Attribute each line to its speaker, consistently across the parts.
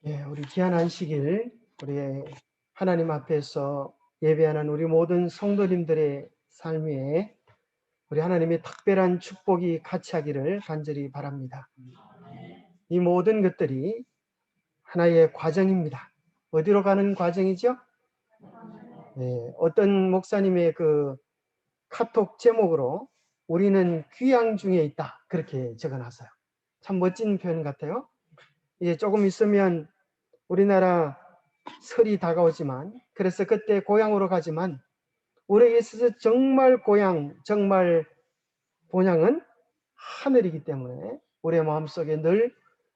Speaker 1: 우리 귀한 안식일, 우리 하나님 앞에서 예배하는 우리 모든 성도님들의 삶 위에 우리 하나님의 특별한 축복이 같이 하기를 간절히 바랍니다. 이 모든 것들이 하나의 과정입니다. 어디로 가는 과정이죠? 어떤 목사님의 그 카톡 제목으로 우리는 귀향 중에 있다, 그렇게 적어놨어요. 참 멋진 표현 같아요. 이제 조금 있으면 우리나라 설이 다가오지만, 그래서 그때 고향으로 가지만 우리에게 있어서 정말 고향, 정말 본향은 하늘이기 때문에 우리의 마음속에 늘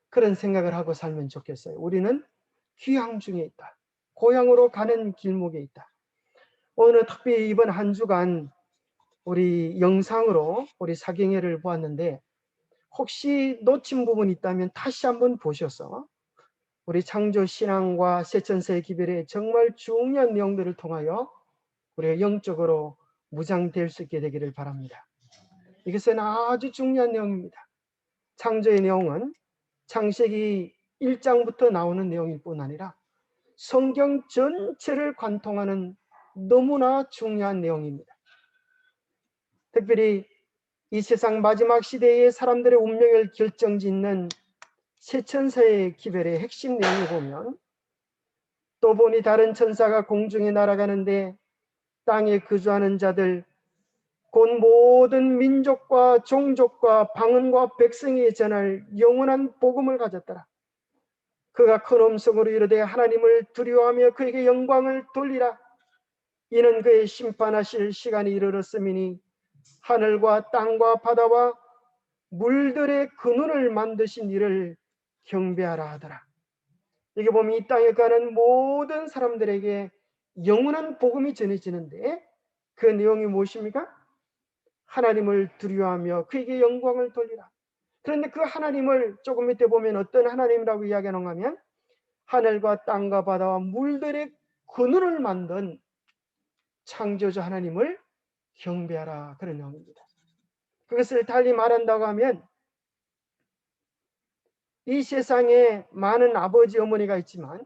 Speaker 1: 그런 생각을 하고 살면 좋겠어요. 우리는 귀향 중에 있다. 고향으로 가는 길목에 있다. 오늘 특히 이번 한 주간 우리 영상으로 우리 사경회를 보았는데, 혹시 놓친 부분이 있다면 다시 한번 보셔서 우리 창조 신앙과 세천세의 기별의 정말 중요한 내용들을 통하여 우리가 영적으로 무장될 수 있게 되기를 바랍니다. 이것은 아주 중요한 내용입니다. 창조의 내용은 창세기 1장부터 나오는 내용일 뿐 아니라 성경 전체를 관통하는 너무나 중요한 내용입니다. 특별히 이 세상 마지막 시대의 사람들의 운명을 결정짓는 세천세의 기별의 핵심 내용을 보면, 또 보니 다른 천사가 공중에 날아가는데 땅에 거주하는 자들 곧 모든 민족과 종족과 방언과 백성에 전할 영원한 복음을 가졌더라. 그가 큰 음성으로 이르되 하나님을 두려워하며 그에게 영광을 돌리라. 이는 그의 심판하실 시간이 이르렀음이니 하늘과 땅과 바다와 물들의 근원을 만드신 이를 경배하라 하더라. 여기 보면 이 땅에 가는 모든 사람들에게 영원한 복음이 전해지는데, 그 내용이 무엇입니까? 하나님을 두려워하며 그에게 영광을 돌리라. 그런데 그 하나님을 조금 밑에 보면 어떤 하나님이라고 이야기하는가 하면, 하늘과 땅과 바다와 물들의 근원을 만든 창조주 하나님을 경배하라, 그런 내용입니다. 그것을 달리 말한다고 하면, 이 세상에 많은 아버지 어머니가 있지만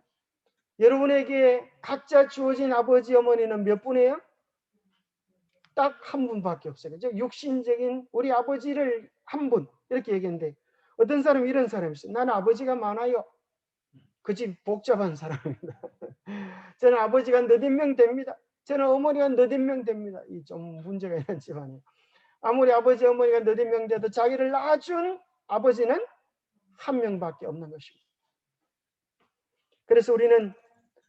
Speaker 1: 여러분에게 각자 주어진 아버지 어머니는 몇 분이에요? 딱 한 분밖에 없어요. 그죠? 육신적인 우리 아버지를 한 분, 이렇게 얘기했는데, 어떤 사람은 이런 사람이 있어요. 나는 아버지가 많아요. 그 집 복잡한 사람입니다. 저는 아버지가 너댓 명 됩니다. 저는 어머니가 너댓 명 됩니다. 이 좀 문제가 있는 집안이에요. 아무리 아버지 어머니가 너댓 명 돼도 자기를 낳아준 아버지는 한 명밖에 없는 것입니다. 그래서 우리는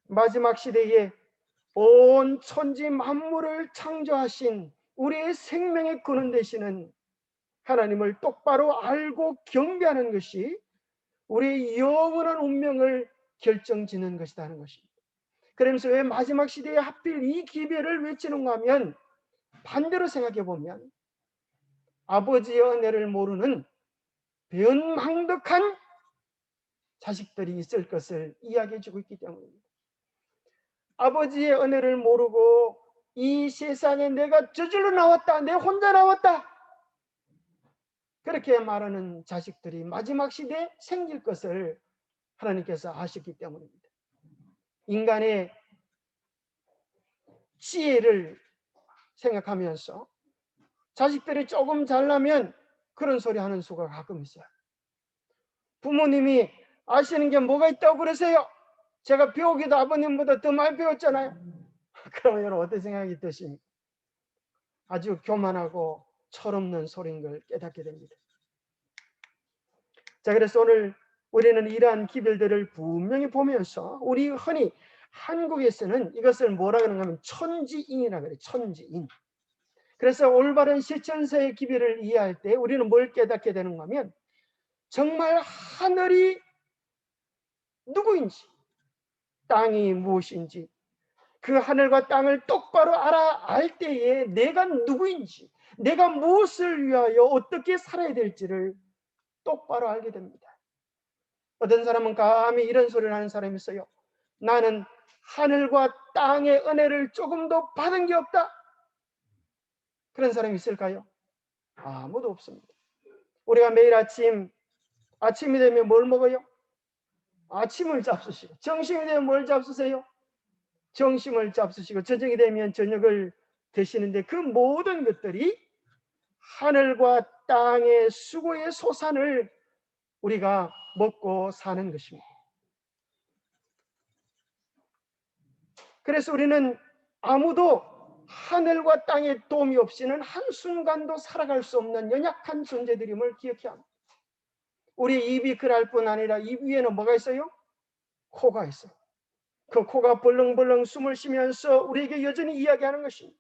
Speaker 1: 마지막 시대에 온 천지 만물을 창조하신 우리의 생명의 근원 되시는 하나님을 똑바로 알고 경배하는 것이 우리의 영원한 운명을 결정짓는 것이다 하는 것입니다. 그러면서 왜 마지막 시대에 하필 이 기별을 외치는가 하면, 반대로 생각해 보면 아버지의 은혜를 모르는 변망덕한 자식들이 있을 것을 이야기해 주고 있기 때문입니다. 아버지의 은혜를 모르고 이 세상에 내가 저절로 나왔다, 내 혼자 나왔다, 그렇게 말하는 자식들이 마지막 시대에 생길 것을 하나님께서 아셨기 때문입니다. 인간의 지혜를 생각하면서 자식들이 조금 잘나면 그런 소리 하는 수가 가끔 있어요. 부모님이 아시는 게 뭐가 있다고 그러세요? 제가 배우기도 아버님보다 더 많이 배웠잖아요. 그러면 여러분 어떤 생각이 드십니까? 아주 교만하고 철없는 소리인 걸 깨닫게 됩니다. 자, 그래서 오늘 우리는 이러한 기별들을 분명히 보면서, 우리 흔히 한국에서는 이것을 뭐라 그러는가 하면 천지인이라 그래요. 천지인. 그래서 올바른 실천사의 기별을 이해할 때 우리는 뭘 깨닫게 되는가 하면, 정말 하늘이 누구인지, 땅이 무엇인지, 그 하늘과 땅을 똑바로 알 때에 내가 누구인지, 내가 무엇을 위하여 어떻게 살아야 될지를 똑바로 알게 됩니다. 어떤 사람은 감히 이런 소리를 하는 사람이 있어요. 나는 하늘과 땅의 은혜를 조금도 받은 게 없다. 그런 사람이 있을까요? 아무도 없습니다. 우리가 매일 아침이 되면 뭘 먹어요? 아침을 잡수시고, 점심이 되면 뭘 잡수세요? 점심을 잡수시고, 저녁이 되면 저녁을 드시는데, 그 모든 것들이 하늘과 땅의 수고의 소산을 우리가 먹고 사는 것입니다. 그래서 우리는 아무도 하늘과 땅의 도움이 없이는 한순간도 살아갈 수 없는 연약한 존재들임을 기억해야 합니다. 우리 입이 그럴 뿐 아니라 입 위에는 뭐가 있어요? 코가 있어요. 그 코가 벌렁벌렁 숨을 쉬면서 우리에게 여전히 이야기하는 것입니다.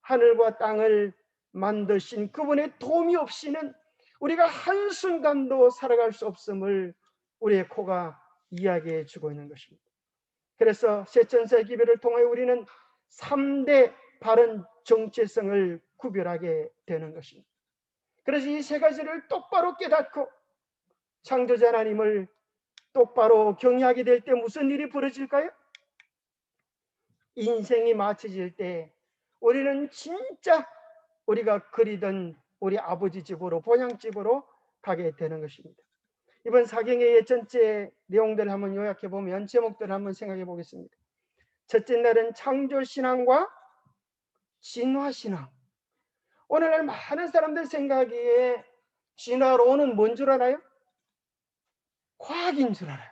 Speaker 1: 하늘과 땅을 만드신 그분의 도움이 없이는 우리가 한순간도 살아갈 수 없음을 우리의 코가 이야기해 주고 있는 것입니다. 그래서 세천사의 기별을 통하여 우리는 3대 바른 정체성을 구별하게 되는 것입니다. 그래서 이 세 가지를 똑바로 깨닫고 창조자 하나님을 똑바로 경외하게 될 때 무슨 일이 벌어질까요? 인생이 마쳐질 때 우리는 진짜 우리가 그리던 우리 아버지 집으로, 본향집으로 가게 되는 것입니다. 이번 사경의 전체 내용들을 한번 요약해 보면 제목들을 한번 생각해 보겠습니다. 첫째 날은 창조신앙과 진화신앙. 오늘날 많은 사람들 생각에 진화론은 뭔 줄 알아요? 과학인 줄 알아요.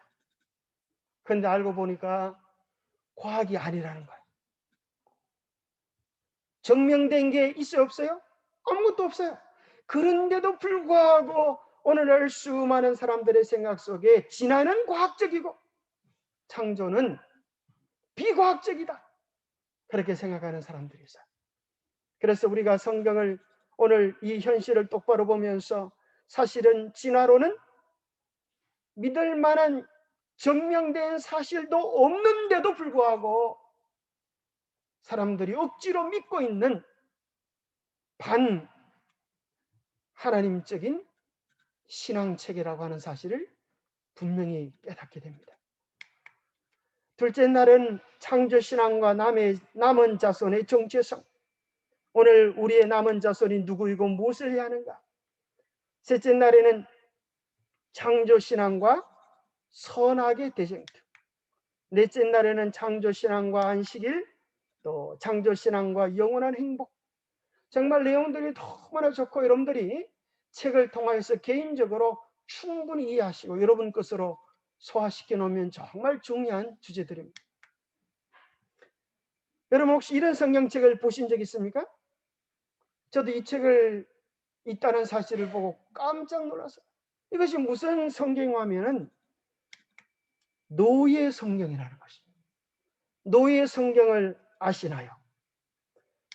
Speaker 1: 그런데 알고 보니까 과학이 아니라는 거예요. 증명된 게 있어요, 없어요? 아무것도 없어요. 그런데도 불구하고 오늘날 수많은 사람들의 생각 속에 진화는 과학적이고 창조는 비과학적이다, 그렇게 생각하는 사람들이 있어요. 그래서 우리가 성경을 오늘 이 현실을 똑바로 보면서 사실은 진화론은 믿을 만한 증명된 사실도 없는데도 불구하고 사람들이 억지로 믿고 있는 반 하나님적인 신앙체계라고 하는 사실을 분명히 깨닫게 됩니다. 둘째 날은 창조신앙과 남은 자손의 정체성. 오늘 우리의 남은 자손이 누구이고 무엇을 해야 하는가? 셋째 날에는 창조신앙과 선악의 대쟁투. 넷째 날에는 창조신앙과 안식일, 또 창조신앙과 영원한 행복. 정말 내용들이 너무나 좋고 여러분들이 책을 통해서 개인적으로 충분히 이해하시고 여러분 것으로 소화시켜 놓으면 정말 중요한 주제들입니다. 여러분 혹시 이런 성경책을 보신 적 있습니까? 저도 이 책을 있다는 사실을 보고 깜짝 놀랐어요. 이것이 무슨 성경이냐면 노예 성경이라는 것입니다. 노예 성경을 아시나요?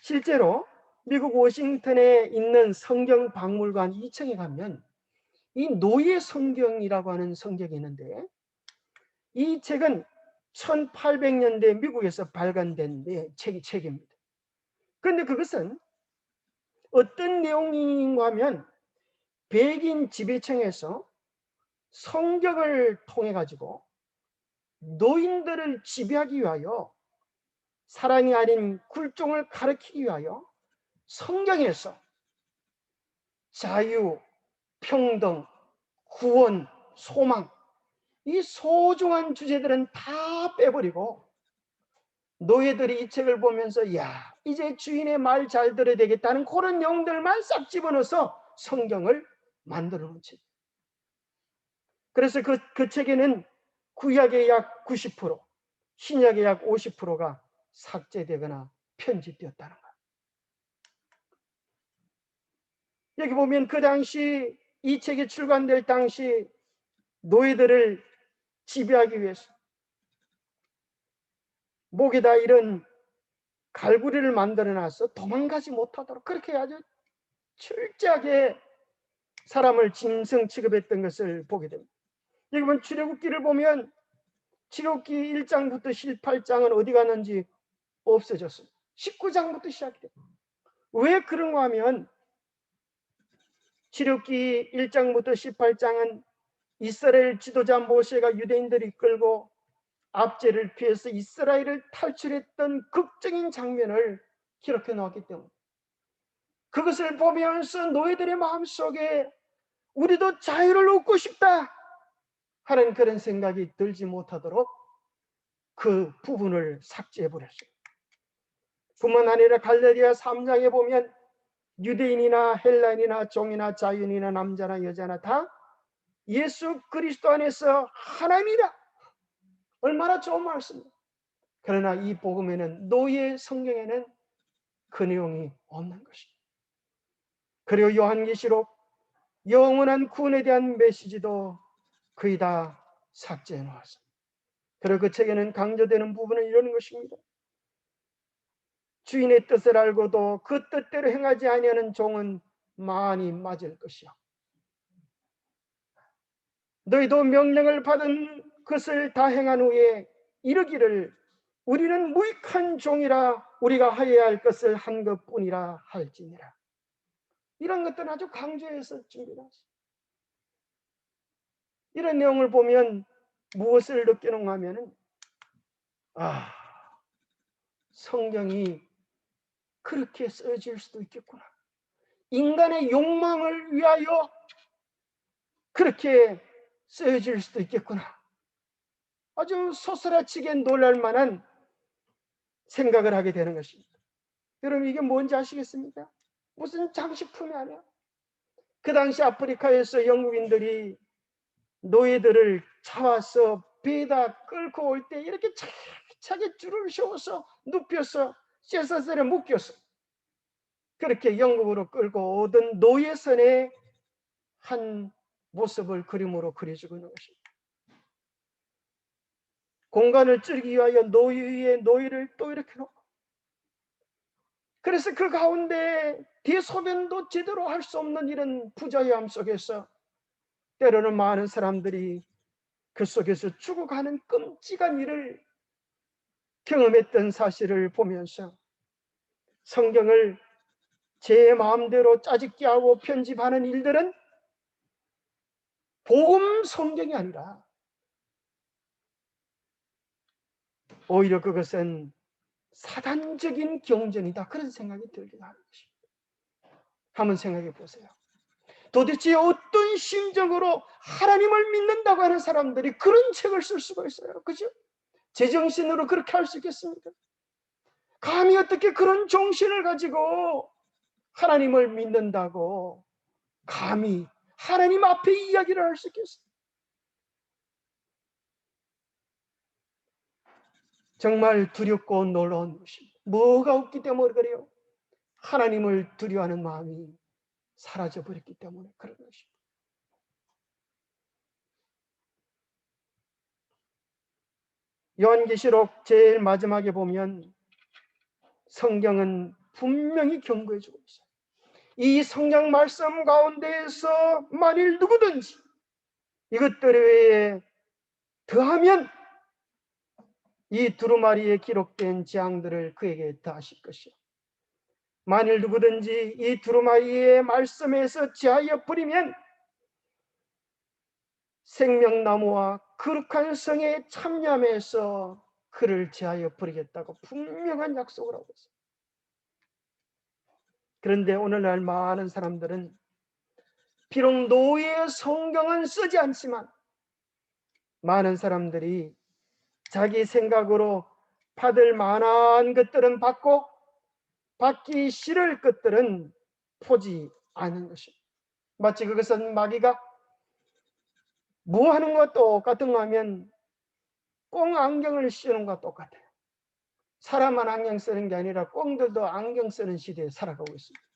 Speaker 1: 실제로 미국 워싱턴에 있는 성경 박물관 2층에 가면 이 노예 성경이라고 하는 성경이 있는데, 이 책은 1800년대 미국에서 발간된 책입니다. 그런데 그것은 어떤 내용인가 하면 백인 지배층에서 성경을 통해 가지고 노인들을 지배하기 위하여, 사랑이 아닌 굴종을 가르치기 위하여 성경에서 자유, 평등, 구원, 소망, 이 소중한 주제들은 다 빼버리고 노예들이 이 책을 보면서 야, 이제 주인의 말 잘 들어야 되겠다는 그런 내용들만 싹 집어넣어서 성경을 만들어 놓은 책. 그래서 그 책에는 구약의 약 90%, 신약의 약 50%가 삭제되거나 편집되었다는 거예요. 여기 보면 그 당시 이 책이 출간될 당시 노예들을 지배하기 위해서 목에다 이런 갈고리를 만들어 놔서 도망가지 못하도록 그렇게 아주 철저하게 사람을 짐승 취급했던 것을 보게 됩니다. 여기 보면 출애굽기를 보면 출애굽기 1장부터 18장은 어디 갔는지 없어졌어요. 19장부터 시작돼요. 왜 그런가 하면 출애굽기 1장부터 18장은 이스라엘 지도자 모세가 유대인들을 이끌고 압제를 피해서 이스라엘을 탈출했던 극적인 장면을 기록해 놓았기 때문에 그것을 보면서 노예들의 마음속에 우리도 자유를 얻고 싶다 하는 그런 생각이 들지 못하도록 그 부분을 삭제해 버렸어요. 뿐만 아니라 갈라디아 3장에 보면 유대인이나 헬라인이나 종이나 자유인이나 남자나 여자나 다 예수 그리스도 안에서 하나님이다. 얼마나 좋은 말씀입니다. 그러나 이 복음에는, 노예 성경에는 그 내용이 없는 것입니다. 그리고 요한계시록 영원한 구원에 대한 메시지도 거의 다 삭제해 놓았습니다. 그리고 그 책에는 강조되는 부분은 이런 것입니다. 주인의 뜻을 알고도 그 뜻대로 행하지 아니하는 종은 많이 맞을 것이요. 너희도 명령을 받은 것을 다 행한 후에 이르기를 우리는 무익한 종이라 우리가 하여야 할 것을 한 것뿐이라 할지니라. 이런 것들은 아주 강조해서 준비했습니다. 이런 내용을 보면 무엇을 느끼는가 하면은, 성경이 그렇게 써질 수도 있겠구나. 인간의 욕망을 위하여 그렇게 쓰여질 수도 있겠구나. 아주 소스라치게 놀랄 만한 생각을 하게 되는 것입니다. 여러분, 이게 뭔지 아시겠습니까? 무슨 장식품이 아니야. 그 당시 아프리카에서 영국인들이 노예들을 잡아서 배에다 끌고 올 때 이렇게 차게 줄을 세워서 눕혀서 쇠사슬에 묶여서 그렇게 영국으로 끌고 오던 노예선의 한 모습을 그림으로 그려주고 있는 것입니다. 공간을 줄이기 위하여 노예 위에 노예를 또 이렇게 놓고, 그래서 그 가운데 대소변도 제대로 할 수 없는 이런 부자유함 속에서 때로는 많은 사람들이 그 속에서 죽어가는 끔찍한 일을 경험했던 사실을 보면서 성경을 제 마음대로 짜집기 하고 편집하는 일들은 복음 성경이 아니라 오히려 그것은 사단적인 경전이다, 그런 생각이 들기도 하는 것입니다. 한번 생각해 보세요. 도대체 어떤 심정으로 하나님을 믿는다고 하는 사람들이 그런 책을 쓸 수가 있어요? 그죠? 제정신으로 그렇게 할 수 있겠습니까? 감히 어떻게 그런 정신을 가지고 하나님을 믿는다고 감히 하나님 앞에 이야기를 할 수 있겠어요? 정말 두렵고 놀라운 것입니다. 뭐가 없기 때문에 그래요? 하나님을 두려워하는 마음이 사라져버렸기 때문에 그런 것입니다. 요한계시록 제일 마지막에 보면 성경은 분명히 경고해 주고 있어요. 이 성경 말씀 가운데에서 만일 누구든지 이것들 외에 더하면 이 두루마리에 기록된 재앙들을 그에게 더하실 것이요. 만일 누구든지 이 두루마리의 말씀에서 제하여 버리면 생명나무와 거룩한 성에 참여하면서 그를 제하여 버리겠다고 분명한 약속을 하고 있어요. 그런데 오늘날 많은 사람들은 비록 노예의 성경은 쓰지 않지만 많은 사람들이 자기 생각으로 받을 만한 것들은 받고 받기 싫을 것들은 보지 않는 것입니다. 마치 그것은 마귀가 뭐 하는 것 똑같은가 하면 꽁 안경을 씌우는 것과 똑같아요. 사람만 안경 쓰는 게 아니라 꽁들도 안경 쓰는 시대에 살아가고 있습니다.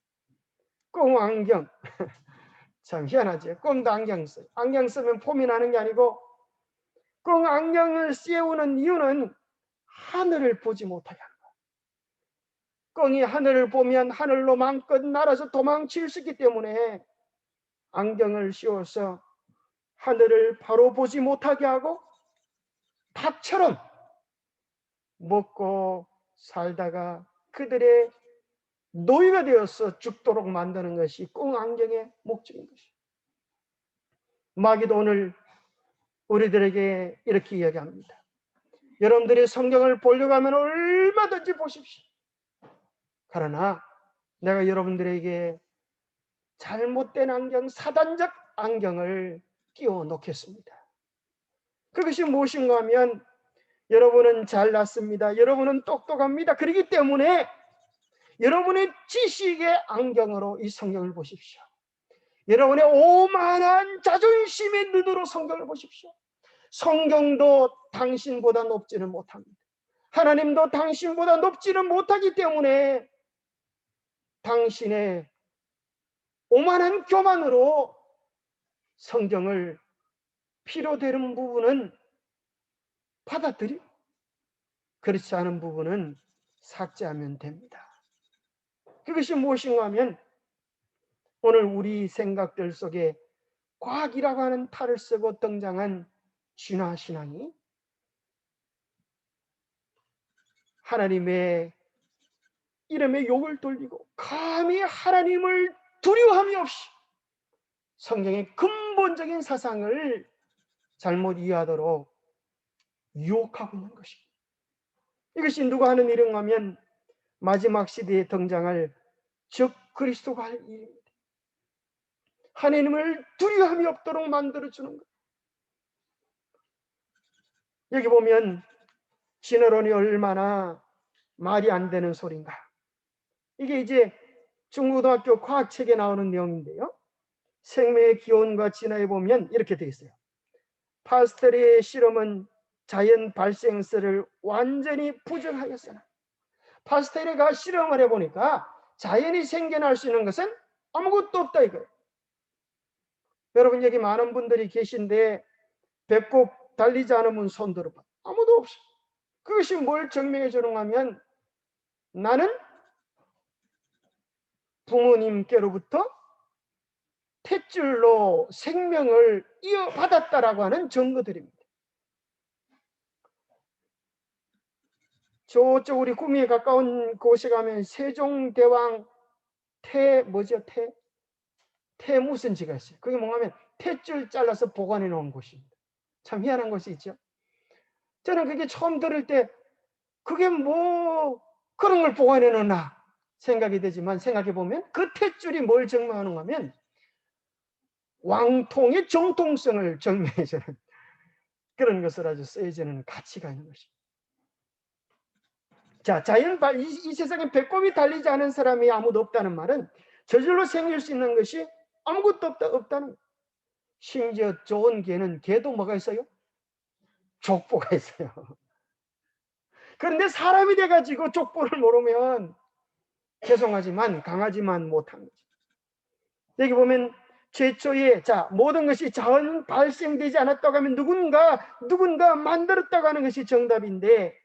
Speaker 1: 꽁 안경. 참 희한하죠. 꽁도 안경 써요. 안경 쓰면 폼이 나는 게 아니고 꽁 안경을 씌우는 이유는 하늘을 보지 못하게 하는 거예요. 꽁이 하늘을 보면 하늘로 마음껏 날아서 도망칠 수 있기 때문에 안경을 씌워서 하늘을 바로 보지 못하게 하고 닭처럼 먹고 살다가 그들의 노예가 되어서 죽도록 만드는 것이 꽁 안경의 목적인 것입니다. 마귀도 오늘 우리들에게 이렇게 이야기합니다. 여러분들이 성경을 보려고 하면 얼마든지 보십시오. 그러나 내가 여러분들에게 잘못된 안경, 사단적 안경을 끼워 놓겠습니다. 그것이 무엇인가 하면 여러분은 잘났습니다. 여러분은 똑똑합니다. 그렇기 때문에 여러분의 지식의 안경으로 이 성경을 보십시오. 여러분의 오만한 자존심의 눈으로 성경을 보십시오. 성경도 당신보다 높지는 못합니다. 하나님도 당신보다 높지는 못하기 때문에 당신의 오만한 교만으로 성경을 필요되는 부분은 받아들이고 그렇지 않은 부분은 삭제하면 됩니다. 그것이 무엇인가 하면 오늘 우리 생각들 속에 과학이라고 하는 탈을 쓰고 등장한 진화신앙이 하나님의 이름에 욕을 돌리고 감히 하나님을 두려워함이 없이 성경의 근본적인 사상을 잘못 이해하도록 유혹하고 있는 것입니다. 이것이 누가 하는 일인가 하면 마지막 시대에 등장할 즉 그리스도가 할 일입니다. 하나님을 두려워함이 없도록 만들어주는 것. 여기 보면 진화론이 얼마나 말이 안 되는 소린가. 이게 이제 중고등학교 과학책에 나오는 내용인데요. 생명의 기원과 진화에 보면 이렇게 되어 있어요. 파스텔의 실험은 자연 발생설을 완전히 부정하였으나 파스텔이가 실험을 해보니까 자연이 생겨날 수 있는 것은 아무것도 없다 이거예요. 여러분 여기 많은 분들이 계신데 배꼽 달리지 않으면 손 들어봐. 아무도 없어. 그것이 뭘 증명해 주는가 하면 나는 부모님께로부터 탯줄로 생명을 이어받았다라고 하는 증거들입니다. 저쪽 우리 구미에 가까운 곳에 가면 세종대왕 태 무슨 지가 있어요. 그게 뭐냐면 탯줄 잘라서 보관해 놓은 곳입니다. 참 희한한 것이 있죠. 저는 그게 처음 들을 때 그게 뭐 그런 걸 보관해 놓나 생각이 되지만 생각해 보면 그 탯줄이 뭘 증명하는가 하면 왕통의 정통성을 증명해 주는 그런 것을 아주 쓰여지는 가치가 있는 것입니다. 자, 이 세상에 배꼽이 달리지 않은 사람이 아무도 없다는 말은 저절로 생길 수 있는 것이 아무것도 없다는 거예요. 심지어 좋은 개는 개도 뭐가 있어요? 족보가 있어요. 그런데 사람이 돼가지고 족보를 모르면 죄송하지만 강하지만 못한 거죠. 여기 보면 최초에 모든 것이 자원 발생되지 않았다고 하면 누군가 만들었다고 하는 것이 정답인데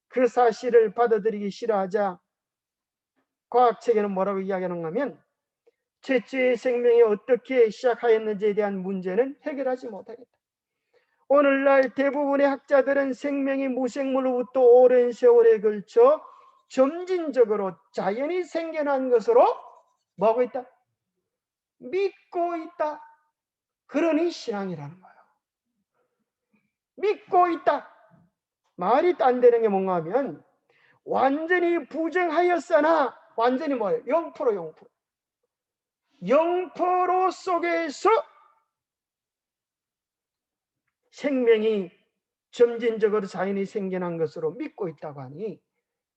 Speaker 1: 그 사실을 받아들이기 싫어하자 과학책에는 뭐라고 이야기하는가 하면 최초의 생명이 어떻게 시작하였는지에 대한 문제는 해결하지 못하겠다. 오늘날 대부분의 학자들은 생명이 무생물로부터 오랜 세월에 걸쳐 점진적으로 자연이 생겨난 것으로 뭐하고 있다? 믿고 있다. 그러니 신앙이라는 거예요. 믿고 있다. 말이 안 되는 게 뭔가 하면 완전히 부정하였으나 완전히 뭐예요? 0%. 0% 속에서 생명이 점진적으로 자연이 생겨난 것으로 믿고 있다고 하니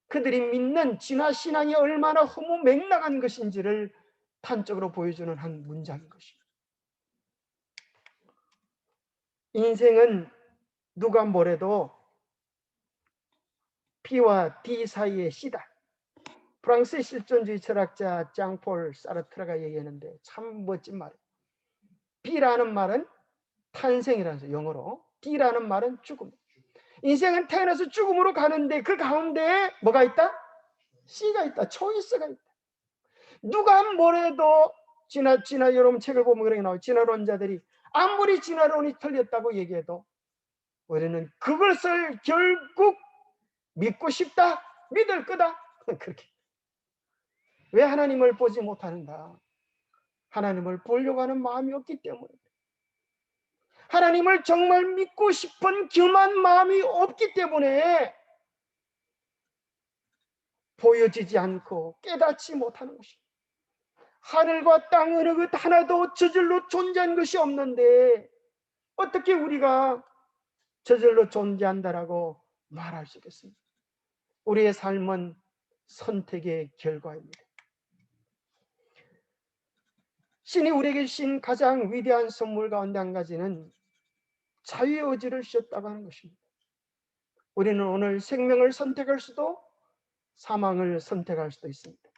Speaker 1: 그들이 믿는 진화신앙이 얼마나 허무맹랑한 것인지를 단적으로 보여주는 한 문장인 것입니다. 인생은 누가 뭐래도 B와 D 사이의 C다. 프랑스의 실존주의 철학자 장폴 사르트르가 얘기했는데 참 멋진 말이에요. B라는 말은 탄생이라는 거죠. 영어로. D라는 말은 죽음. 인생은 태어나서 죽음으로 가는데 그 가운데에 뭐가 있다? C가 있다. 초이스가 있다. 누가 뭐래도 여러분 책을 보면 그런 게 나와요. 진화론자들이 아무리 진화론이 틀렸다고 얘기해도 우리는 그것을 결국 믿고 싶다. 믿을 거다. 그렇게. 왜 하나님을 보지 못하는가? 하나님을 보려고 하는 마음이 없기 때문에. 하나님을 정말 믿고 싶은 겸한 마음이 없기 때문에 보여지지 않고 깨닫지 못하는 것입니다. 하늘과 땅 어느 것 하나도 저절로 존재한 것이 없는데 어떻게 우리가 저절로 존재한다라고 말할 수 있겠습니다. 우리의 삶은 선택의 결과입니다. 신이 우리에게 주신 가장 위대한 선물 가운데 한 가지는 자유의 의지를 주셨다고 하는 것입니다. 우리는 오늘 생명을 선택할 수도 사망을 선택할 수도 있습니다.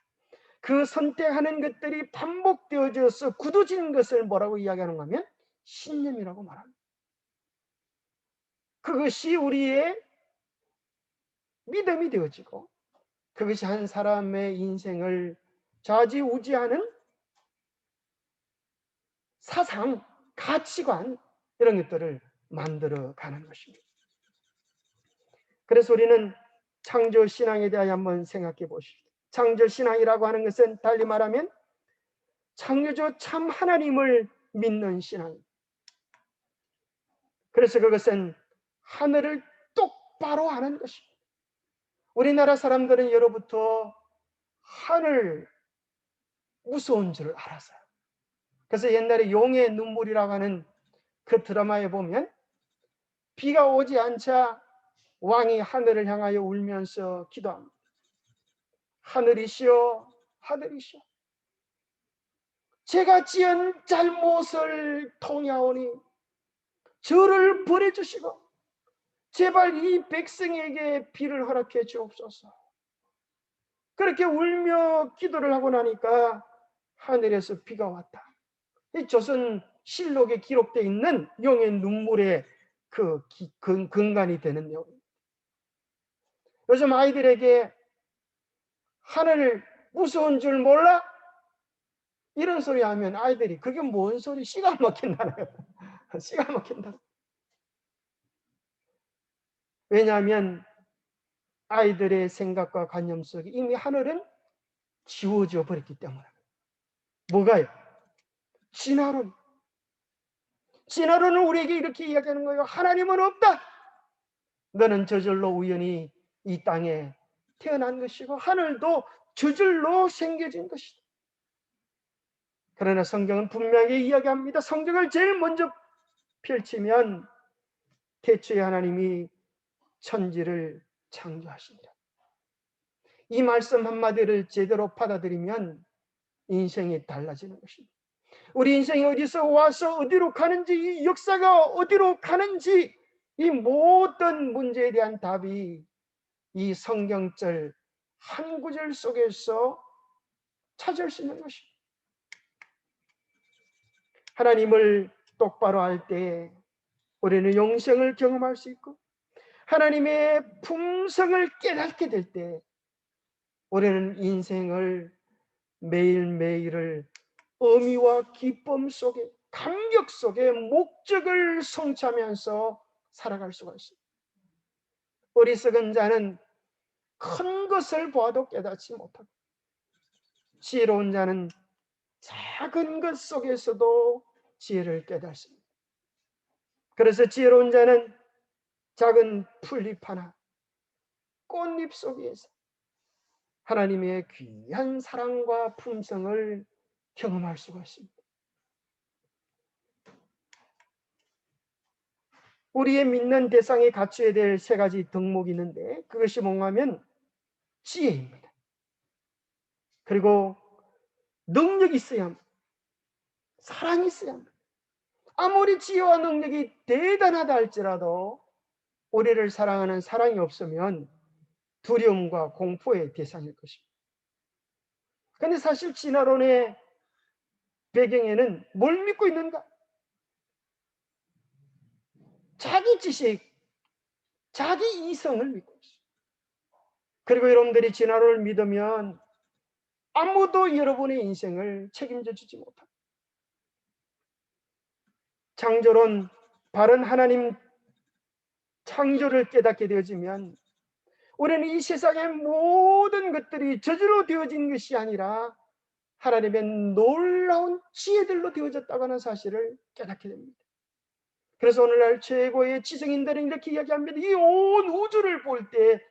Speaker 1: 그 선택하는 것들이 반복되어져서 굳어지는 것을 뭐라고 이야기하는가 하면 신념이라고 말합니다. 그것이 우리의 믿음이 되어지고 그것이 한 사람의 인생을 좌지우지하는 사상, 가치관 이런 것들을 만들어가는 것입니다. 그래서 우리는 창조신앙에 대하여 한번 생각해 보십시오. 창조신앙이라고 하는 것은 달리 말하면 창조주 참 하나님을 믿는 신앙입니다. 그래서 그것은 하늘을 똑바로 아는 것입니다. 우리나라 사람들은 예로부터 하늘 무서운 줄 알았어요. 그래서 옛날에 용의 눈물이라고 하는 그 드라마에 보면 비가 오지 않자 왕이 하늘을 향하여 울면서 기도합니다. 하늘이시여, 하늘이시여, 제가 지은 잘못을 통하오니 저를 보내주시고 제발 이 백성에게 비를 허락해 주옵소서. 그렇게 울며 기도를 하고 나니까 하늘에서 비가 왔다. 이 조선 실록에 기록되어 있는 용의 눈물의 그 근간이 되는 내용입니다. 요즘 아이들에게 하늘 무서운 줄 몰라? 이런 소리 하면 아이들이 그게 뭔 소리? 씨가 막힌다네요. 씨가 막힌다. 왜냐하면 아이들의 생각과 관념 속에 이미 하늘은 지워져 버렸기 때문에. 뭐가요? 진화론. 진화론은 우리에게 이렇게 이야기하는 거예요. 하나님은 없다. 너는 저절로 우연히 이 땅에 태어난 것이고 하늘도 저절로 생겨진 것이다. 그러나 성경은 분명히 이야기합니다. 성경을 제일 먼저 펼치면 태초에 하나님이 천지를 창조하신다. 이 말씀 한마디를 제대로 받아들이면 인생이 달라지는 것입니다. 우리 인생이 어디서 와서 어디로 가는지, 이 역사가 어디로 가는지, 이 모든 문제에 대한 답이 이 성경절 한 구절 속에서 찾을 수 있는 것입니다. 하나님을 똑바로 할 때 우리는 영생을 경험할 수 있고 하나님의 품성을 깨닫게 될 때 우리는 인생을 매일매일을 의미와 기쁨 속에 감격 속에 목적을 성취하면서 살아갈 수가 있습니다. 어리석은 자는 큰 것을 보아도 깨닫지 못하고 지혜로운 자는 작은 것 속에서도 지혜를 깨닫습니다. 그래서 지혜로운 자는 작은 풀잎 하나, 꽃잎 속에서 하나님의 귀한 사랑과 품성을 경험할 수가 있습니다. 우리의 믿는 대상이 갖춰야 될 세 가지 덕목이 있는데 그것이 뭔가 하면 지혜입니다. 그리고 능력이 있어야 합니다. 사랑이 있어야 합니다. 아무리 지혜와 능력이 대단하다 할지라도 우리를 사랑하는 사랑이 없으면 두려움과 공포의 대상일 것입니다. 그런데 사실 진화론의 배경에는 뭘 믿고 있는가? 자기 지식, 자기 이성을 믿고 있어요. 그리고 여러분들이 진화론을 믿으면 아무도 여러분의 인생을 책임져 주지 못합니다. 창조론, 바른 하나님 창조를 깨닫게 되어지면 우리는 이 세상의 모든 것들이 저주로 되어진 것이 아니라 하나님의 놀라운 지혜들로 되어졌다고 하는 사실을 깨닫게 됩니다. 그래서 오늘날 최고의 지성인들은 이렇게 이야기합니다. 이 온 우주를 볼 때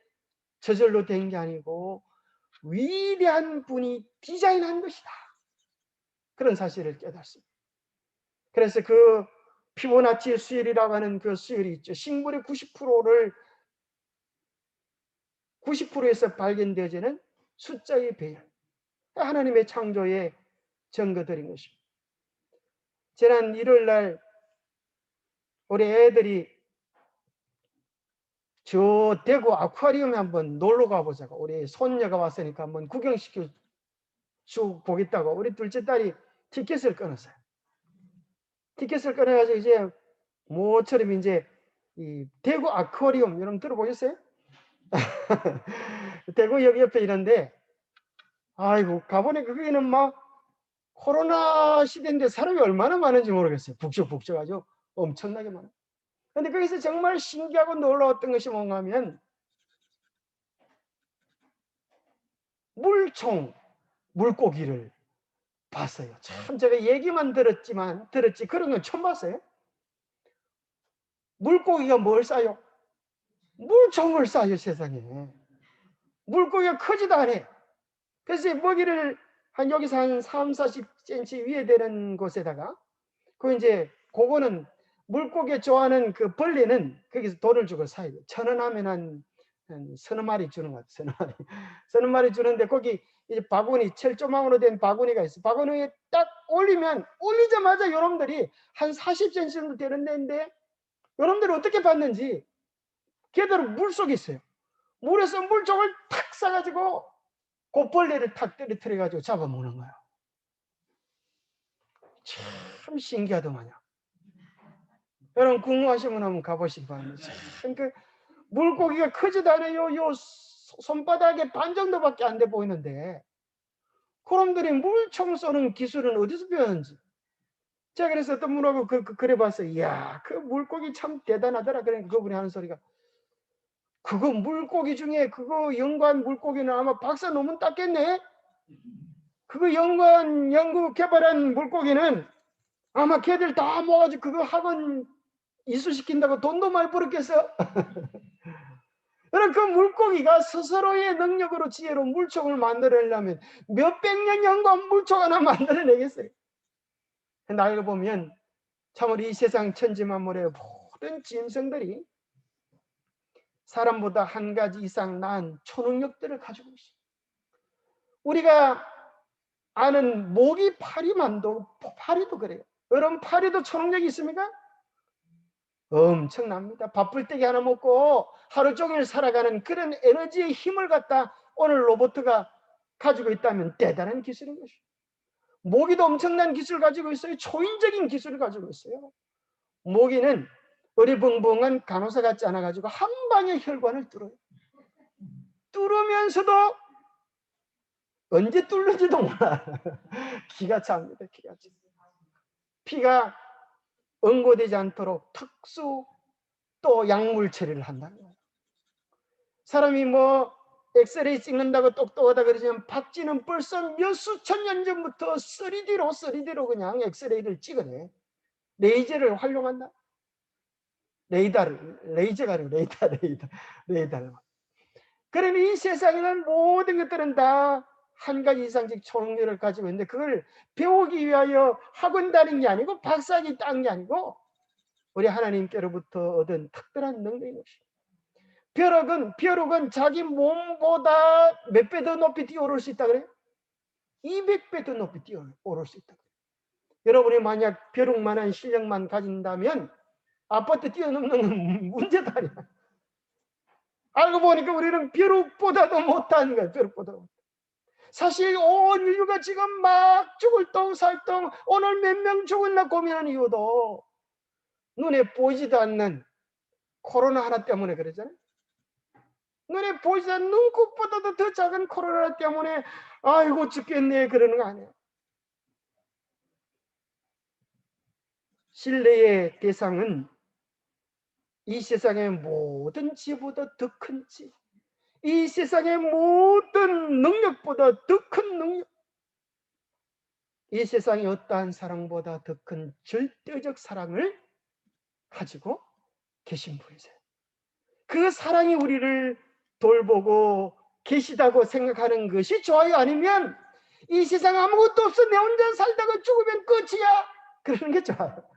Speaker 1: 저절로 된 게 아니고 위대한 분이 디자인한 것이다. 그런 사실을 깨닫습니다. 그래서 그 피보나치 수율이라고 하는 그 수율이 있죠. 식물의 90%를 90%에서 발견되어지는 숫자의 배열. 하나님의 창조의 증거들인 것입니다. 지난 일요일 날 우리 애들이 저 대구 아쿠아리움에 한번 놀러 가보자고, 우리 손녀가 왔으니까 한번 구경시켜 쭉 보겠다고 우리 둘째 딸이 티켓을 끊었어요. 티켓을 끊어가지고 이제 모처럼 이제 이 대구 아쿠아리움 여러분 들어보셨어요? 대구역 옆에 있는데, 아이고 가보니까 거기는 막 코로나 시대인데 사람이 얼마나 많은지 모르겠어요. 북적북적 아주 엄청나게 많아요. 근데 거기서 정말 신기하고 놀라웠던 것이 뭔가 하면 물총, 물고기를 봤어요. 참 제가 얘기만 들었지 그런 건 처음 봤어요. 물고기가 뭘 싸요? 물총을 싸요, 세상에. 물고기가 크지도 않아. 그래서 먹이를 한 여기서 한 3, 40cm 위에 되는 곳에다가 그 이제 그거는 물고기 좋아하는 그 벌레는 거기서 돈을 주고 사야 돼. 1,000원 하면 한 서너 마리 주는 것 같아. 서너 마리. 서너 마리 주는데 거기 이제 바구니, 철조망으로 된 바구니가 있어. 바구니에 딱 올리자마자 여러분들이 한 40cm 정도 되는 데인데 여러분들이 어떻게 봤는지 걔들은 물속에 있어요. 물에서 물종을 탁 싸가지고 곱벌레를 탁 떨어뜨려가지고 잡아먹는 거야. 참 신기하더만요. 여러분 궁금하시면 한번 가보시기 바랍니다. 그 물고기가 크지도 않아요. 요 손바닥에 반 정도밖에 안 돼 보이는데 그놈들이 물총 쏘는 기술은 어디서 배웠는지. 제가 그래서 어떤 분하고 그래 봤어요. 이야, 그 물고기 참 대단하더라. 그러니까 그분이 하는 소리가, 그거 물고기 중에 그거 연구한 물고기는 아마 박사 논문 땄겠네. 그거 연구 개발한 물고기는 아마 걔들 다 모아가지고 그거 학원 이수시킨다고 돈도 많이 벌었겠어. 그럼 그 물고기가 스스로의 능력으로 지혜로 물총을 만들어내려면 몇백 년 연구한 물총 하나 만들어내겠어요. 나이를 보면 참으로 이 세상 천지만물의 모든 짐승들이 사람보다 한 가지 이상 나은 초능력들을 가지고 있습니다. 우리가 아는 모기 파리도 그래요. 여러분 파리도 초능력이 있습니까? 엄청납니다. 바쁠때기 하나 먹고 하루 종일 살아가는 그런 에너지의 힘을 갖다 오늘 로봇가 가지고 있다면 대단한 기술인 것이죠. 모기도 엄청난 기술을 가지고 있어요. 초인적인 기술을 가지고 있어요. 모기는 어리벙벙한 간호사 같지 않아가지고 한 방에 혈관을 뚫어요. 뚫으면서도 언제 뚫는지도 몰라. 기가 찹니다. 기가 차. 피가 응고되지 않도록 특수 또 약물 처리를 한다는 거예요. 사람이 뭐 엑스레이 찍는다고 똑똑하다 그러지만 박쥐는 벌써 몇 수천 년 전부터 3D로 그냥 엑스레이를 찍어내. 레이저를 활용한다. 레이저가 아니고 레이더. 그러니 이 세상에는 모든 것들은 다 한 가지 이상씩 초능력을 가지고 있는데 그걸 배우기 위하여 학원 다닌 게 아니고 박사학위 딴 게 아니고 우리 하나님께로부터 얻은 특별한 능력인 것입니다. 벼룩은 자기 몸보다 몇 배 더 높이 뛰어오를 수 있다 그래요? 200배 더 높이 뛰어오를 수 있다. 여러분이 만약 벼룩만한 실력만 가진다면 아파트 뛰어넘는 건 문제도 아니야. 알고 보니까 우리는 벼룩보다도 못한 거야. 벼룩보다. 사실 온 인류가 지금 막 죽을 똥살똥 오늘 몇 명 죽었나 고민하는 이유도 눈에 보이지도 않는 코로나 하나 때문에 그러잖아요. 눈에 보이지 않는 눈곱보다도 더 작은 코로나 때문에 아이고 죽겠네 그러는 거 아니에요. 신뢰의 대상은 이 세상의 모든 지보다 더 큰 지, 이 세상의 모든 능력보다 더 큰 능력, 이 세상의 어떠한 사랑보다 더 큰 절대적 사랑을 가지고 계신 분이세요. 그 사랑이 우리를 돌보고 계시다고 생각하는 것이 좋아요? 아니면 이 세상 아무것도 없어 내 혼자 살다가 죽으면 끝이야 그러는 게 좋아요?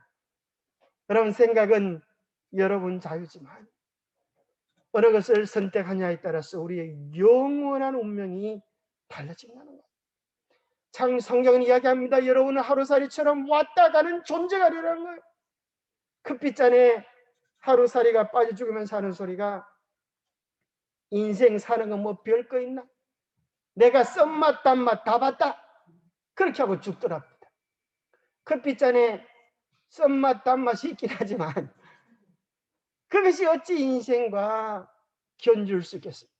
Speaker 1: 여러분, 생각은 여러분 자유지만 어느 것을 선택하냐에 따라서 우리의 영원한 운명이 달라진다는 거예요. 참 성경은 이야기합니다. 여러분은 하루살이처럼 왔다 가는 존재가 되라는 거예요. 급빛잔에 하루살이가 빠져 죽으면 사는 소리가 인생 사는 건 뭐 별 거 있나? 내가 썸맛 단맛 다 봤다. 그렇게 하고 죽더랍니다. 급빛잔에 썸맛 단맛이 있긴 하지만 그것이 어찌 인생과 견줄 수 있겠습니까?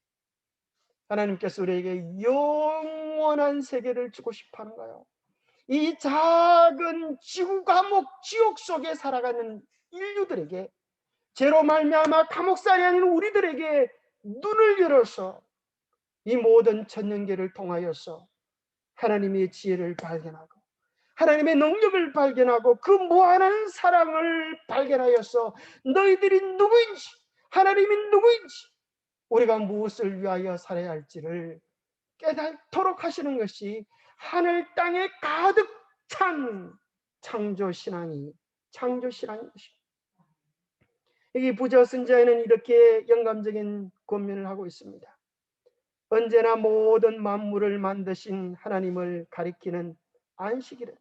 Speaker 1: 하나님께서 우리에게 영원한 세계를 주고 싶어 하는 거예요. 이 작은 지구 감옥 지옥 속에 살아가는 인류들에게, 죄로 말미암아 감옥살이 아닌 우리들에게 눈을 열어서 이 모든 천년계를 통하여서 하나님의 지혜를 발견하고 하나님의 능력을 발견하고 그 무한한 사랑을 발견하여서 너희들이 누구인지, 하나님이 누구인지, 우리가 무엇을 위하여 살아야 할지를 깨닫도록 하시는 것이 하늘 땅에 가득 찬 창조신앙인 것입니다. 여기 부저 선자에는 이렇게 영감적인 권면을 하고 있습니다. 언제나 모든 만물을 만드신 하나님을 가리키는 안식일은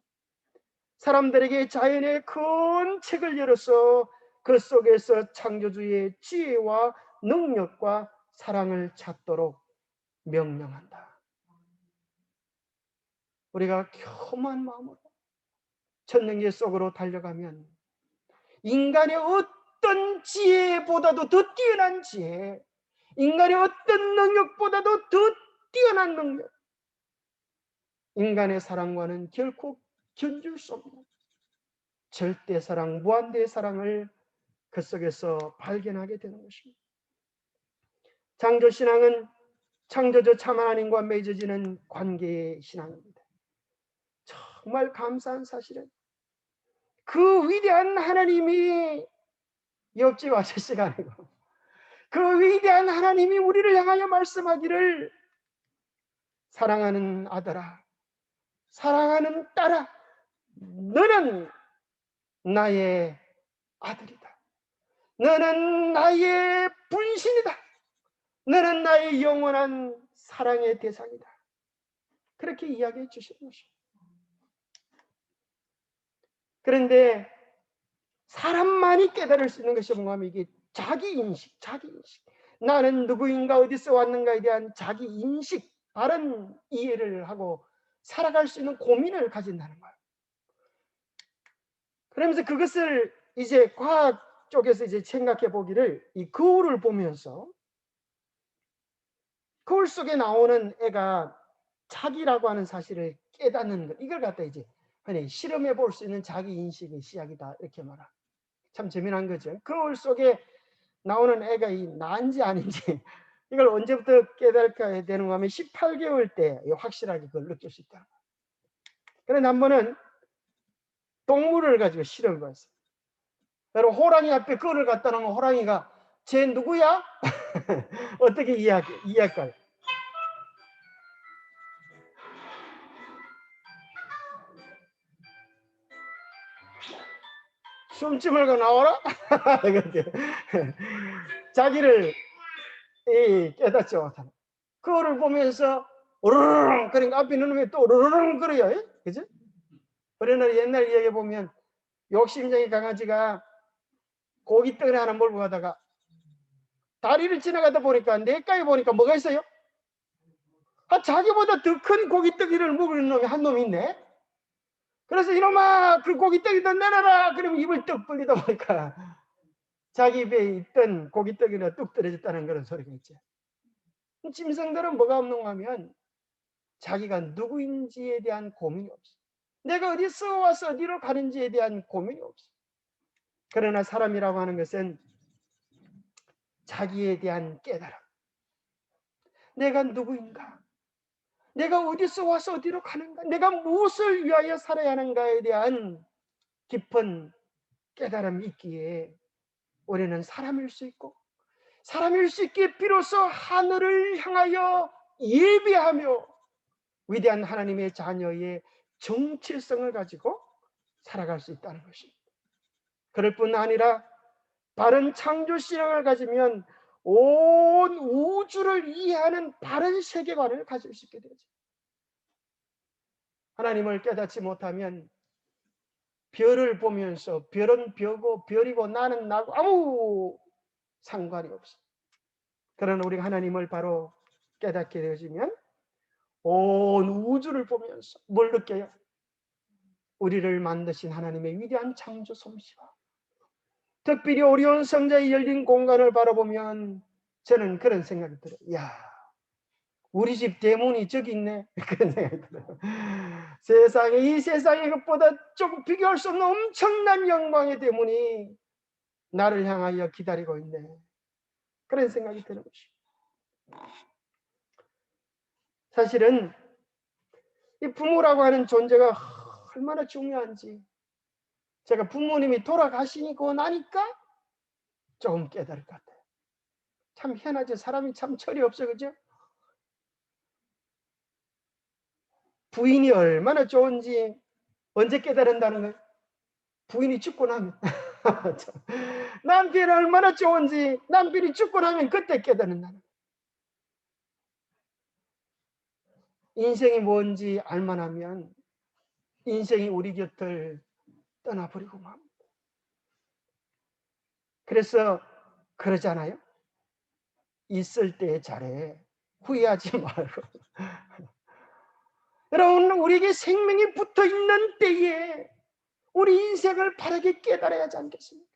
Speaker 1: 사람들에게 자연의 큰 책을 열어서 그 속에서 창조주의 지혜와 능력과 사랑을 찾도록 명령한다. 우리가 겸한 마음으로 천년계 속으로 달려가면 인간의 어떤 지혜보다도 더 뛰어난 지혜, 인간의 어떤 능력보다도 더 뛰어난 능력, 인간의 사랑과는 결코 견줄 수 없는 절대 사랑, 무한대의 사랑을 그 속에서 발견하게 되는 것입니다. 창조신앙은 창조주 참 하나님과 맺어지는 관계의 신앙입니다. 정말 감사한 사실은 그 위대한 하나님이 옆집 아저씨가 아니고 그 위대한 하나님이 우리를 향하여 말씀하기를, 사랑하는 아들아, 사랑하는 딸아, 너는 나의 아들이다. 너는 나의 분신이다. 너는 나의 영원한 사랑의 대상이다. 그렇게 이야기해 주시는 것입니다. 그런데 사람만이 깨달을 수 있는 것이 뭔가 하면 이게 자기인식. 나는 누구인가, 어디서 왔는가에 대한 자기인식, 바른 이해를 하고 살아갈 수 있는 고민을 가진다는 거예요. 그러면서 그것을 이제 과학 쪽에서 이제 생각해 보기를, 이 거울을 보면서 거울 속에 나오는 애가 자기라고 하는 사실을 깨닫는 것, 이걸 갖다 이제 실험해 볼 수 있는 자기 인식의 시작이다, 이렇게 말하. 참 재미난 거죠. 거울 속에 나오는 애가 이 나인지 아닌지 이걸 언제부터 깨달게 되는가 하면 18개월 때 확실하게 그걸 느낄 수 있다. 그런데 한 번은 동물을 가지고 실험을 했어요. 여러분, 호랑이 앞에 거울을 갖다 놓으면 호랑이가 쟤 누구야? 어떻게 이해할까요? 숨지 말고 나와라? 자기를 깨닫지 못하는. 그거를 보면서 으르릉, 그러니까 앞에 있는 놈이 또 으르릉 그래요. 그죠? 그러나 옛날 이야기 보면 욕심쟁이 강아지가 고깃덩어리 하나 몰고 가다가 다리를 지나가다 보니까 내가에 보니까 뭐가 있어요? 자기보다 더 큰 고깃덩이를 먹는 놈이 한 놈이 있네. 그래서 이놈아, 그 고깃덩이 더 내놔라. 그러면 입을 떡 벌리다 보니까 자기 입에 있던 고깃덩이가 뚝 떨어졌다는 그런 소리가 있죠. 짐승들은 뭐가 없는가 하면 자기가 누구인지에 대한 고민이 없어. 내가 어디서 와서 어디로 가는지에 대한 고민이 없어. 그러나 사람이라고 하는 것은 자기에 대한 깨달음, 내가 누구인가, 내가 어디서 와서 어디로 가는가, 내가 무엇을 위하여 살아야 하는가에 대한 깊은 깨달음이 있기에 우리는 사람일 수 있고, 사람일 수 있기에 비로소 하늘을 향하여 예배하며 위대한 하나님의 자녀의 정체성을 가지고 살아갈 수 있다는 것입니다. 그럴 뿐 아니라 바른 창조신앙을 가지면 온 우주를 이해하는 바른 세계관을 가질 수 있게 되죠. 하나님을 깨닫지 못하면 별을 보면서 별은 별고 별이고 나는 나고 아무 상관이 없어. 그러나 우리가 하나님을 바로 깨닫게 되어지면 온 우주를 보면서 뭘 느껴요? 우리를 만드신 하나님의 위대한 창조 솜씨와 특별히 오리온 성자의 열린 공간을 바라보면 저는 그런 생각이 들어요. 야, 우리 집 대문이 저기 있네. 그런 생각이 들어요. 세상에, 이 세상에 것보다 조금 비교할 수 없는 엄청난 영광의 대문이 나를 향하여 기다리고 있네. 그런 생각이 드는 것이죠. 사실은 이 부모라고 하는 존재가 얼마나 중요한지 제가 부모님이 돌아가시고 나니까 조금 깨달을 것 같아요. 참 희한하죠. 사람이 참 철이 없어, 그죠? 부인이 얼마나 좋은지 언제 깨달은다는 거예요? 부인이 죽고 나면. 남편이 얼마나 좋은지 남편이 죽고 나면 그때 깨달은다는 거예요. 인생이 뭔지 알만 하면 인생이 우리 곁을 떠나버리고 맙니다. 그래서 그러잖아요. 있을 때 잘해. 후회하지 말고. 여러분, 우리에게 생명이 붙어 있는 때에 우리 인생을 바르게 깨달아야 하지 않겠습니까?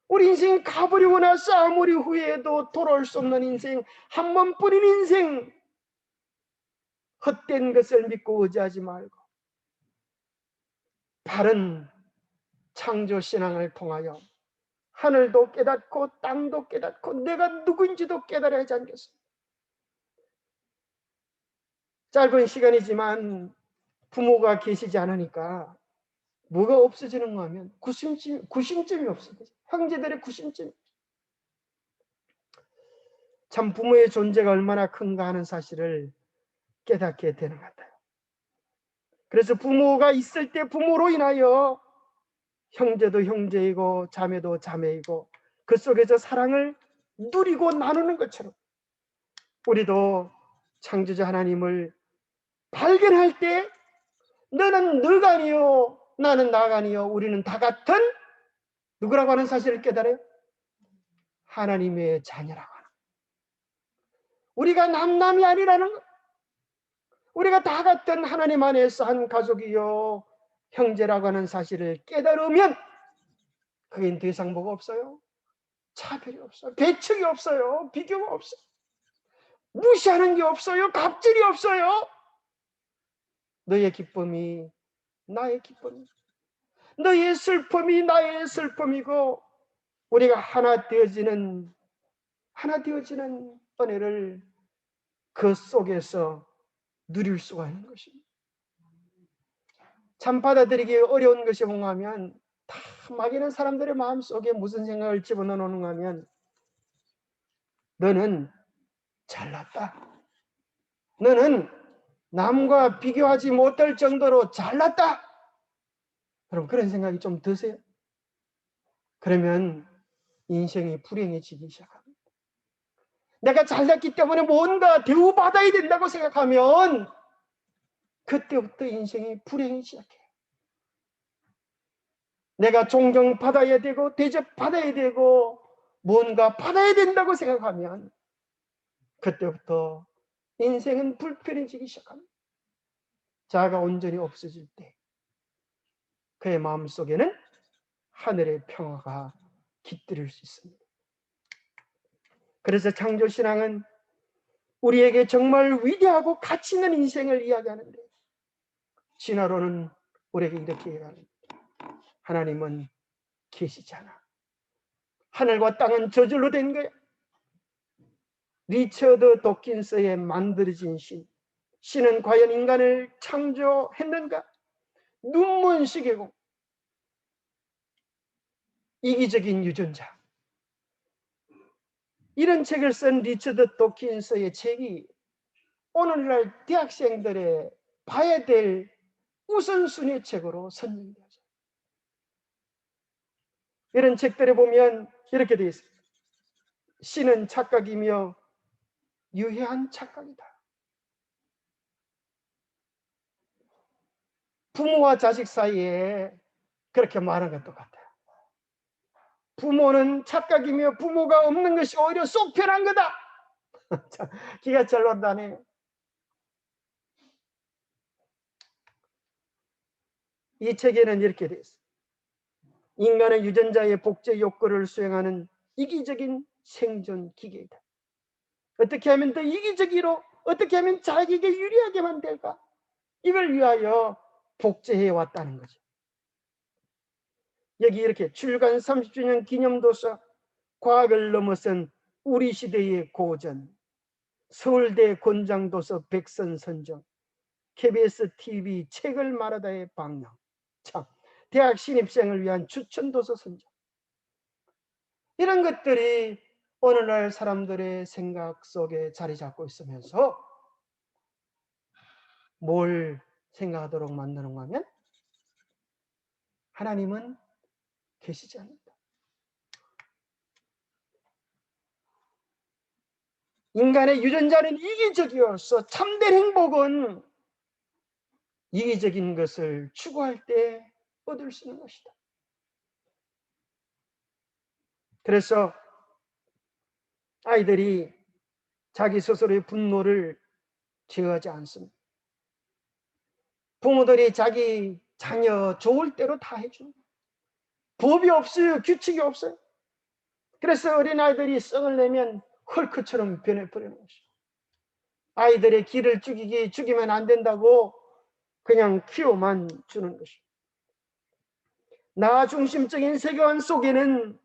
Speaker 1: 우리 인생이 가버리고 나서 아무리 후회해도 돌아올 수 없는 인생, 한 번뿐인 인생, 헛된 것을 믿고 의지하지 말고 바른 창조신앙을 통하여 하늘도 깨닫고 땅도 깨닫고 내가 누구인지도 깨달아야 하지 않겠습니까? 짧은 시간이지만 부모가 계시지 않으니까 뭐가 없어지는가 하면 구심점이 없어요. 형제들의 구심점이. 참 부모의 존재가 얼마나 큰가 하는 사실을 깨닫게 되는 것 같아요. 그래서 부모가 있을 때 부모로 인하여 형제도 형제이고 자매도 자매이고 그 속에서 사랑을 누리고 나누는 것처럼 우리도 창조자 하나님을 발견할 때 너는 너가 아니요 나는 나가 아니요 우리는 다 같은 누구라고 하는 사실을 깨달아요? 하나님의 자녀라고 하는, 우리가 남남이 아니라는 것, 우리가 다 같은 하나님 안에서 한 가족이요 형제라고 하는 사실을 깨달으면 그게 더 이상 뭐가 없어요? 차별이 없어요. 배척이 없어요. 비교가 없어요. 무시하는 게 없어요. 갑질이 없어요. 너의 기쁨이 나의 기쁨이고 너의 슬픔이 나의 슬픔이고 우리가 하나 되어지는 은혜를 그 속에서 누릴 수가 있는 것입니다. 참 받아들이기 어려운 것이 뭔가 하면 다 막이는 사람들의 마음속에 무슨 생각을 집어넣는가 하면 너는 잘났다. 너는 남과 비교하지 못할 정도로 잘났다. 여러분 그런 생각이 좀 드세요? 그러면 인생이 불행해지기 시작합니다. 내가 잘났기 때문에 뭔가 대우받아야 된다고 생각하면 그때부터 인생이 불행이 시작해요. 내가 존경받아야 되고 대접받아야 되고 뭔가 받아야 된다고 생각하면 그때부터 인생은 불편해지기 시작합니다. 자아가 온전히 없어질 때 그의 마음속에는 하늘의 평화가 깃들일 수 있습니다. 그래서 창조신앙은 우리에게 정말 위대하고 가치 있는 인생을 이야기하는데 진화론은 우리에게 이렇게 얘기합니다. 하나님은 계시지 않아. 하늘과 땅은 저절로 된 거야. 리처드 도킨스의 만들어진 신. 신은 과연 인간을 창조했는가? 눈먼시계고 이기적인 유전자. 이런 책을 쓴 리처드 도킨스의 책이 오늘날 대학생들의 봐야 될 우선순위 책으로 선정되어져. 이런 책들에 보면 이렇게 되어 있습니다. 신은 착각이며 유해한 착각이다. 부모와 자식 사이에 그렇게 말하는 것 똑같아요. 부모는 착각이며 부모가 없는 것이 오히려 속 편한 거다. 기가 잘 논다네. 이 책에는 이렇게 되어 있어요. 인간은 유전자의 복제 욕구를 수행하는 이기적인 생존 기계이다. 어떻게 하면 더 이기적으로, 어떻게 하면 자기에게 유리하게 만들까? 이걸 위하여 복제해 왔다는 거죠. 여기 이렇게 출간 30주년 기념도서, 과학을 넘어선 우리 시대의 고전, 서울대 권장도서 백선선정, KBS TV 책을 말하다의 방영, 참, 대학 신입생을 위한 추천도서 선정, 이런 것들이 오늘날 사람들의 생각 속에 자리 잡고 있으면서 뭘 생각하도록 만드는가 하면 하나님은 계시지 않는다. 인간의 유전자는 이기적이어서 참된 행복은 이기적인 것을 추구할 때 얻을 수 있는 것이다. 그래서 아이들이 자기 스스로의 분노를 제어하지 않습니다. 부모들이 자기 자녀 좋을 대로 다 해줍니다. 법이 없어요. 규칙이 없어요. 그래서 어린아이들이 성을 내면 헐크처럼 변해버리는 것이죠. 아이들의 기를 죽이면 안 된다고 그냥 키워만 주는 것이죠. 나 중심적인 세계관 속에는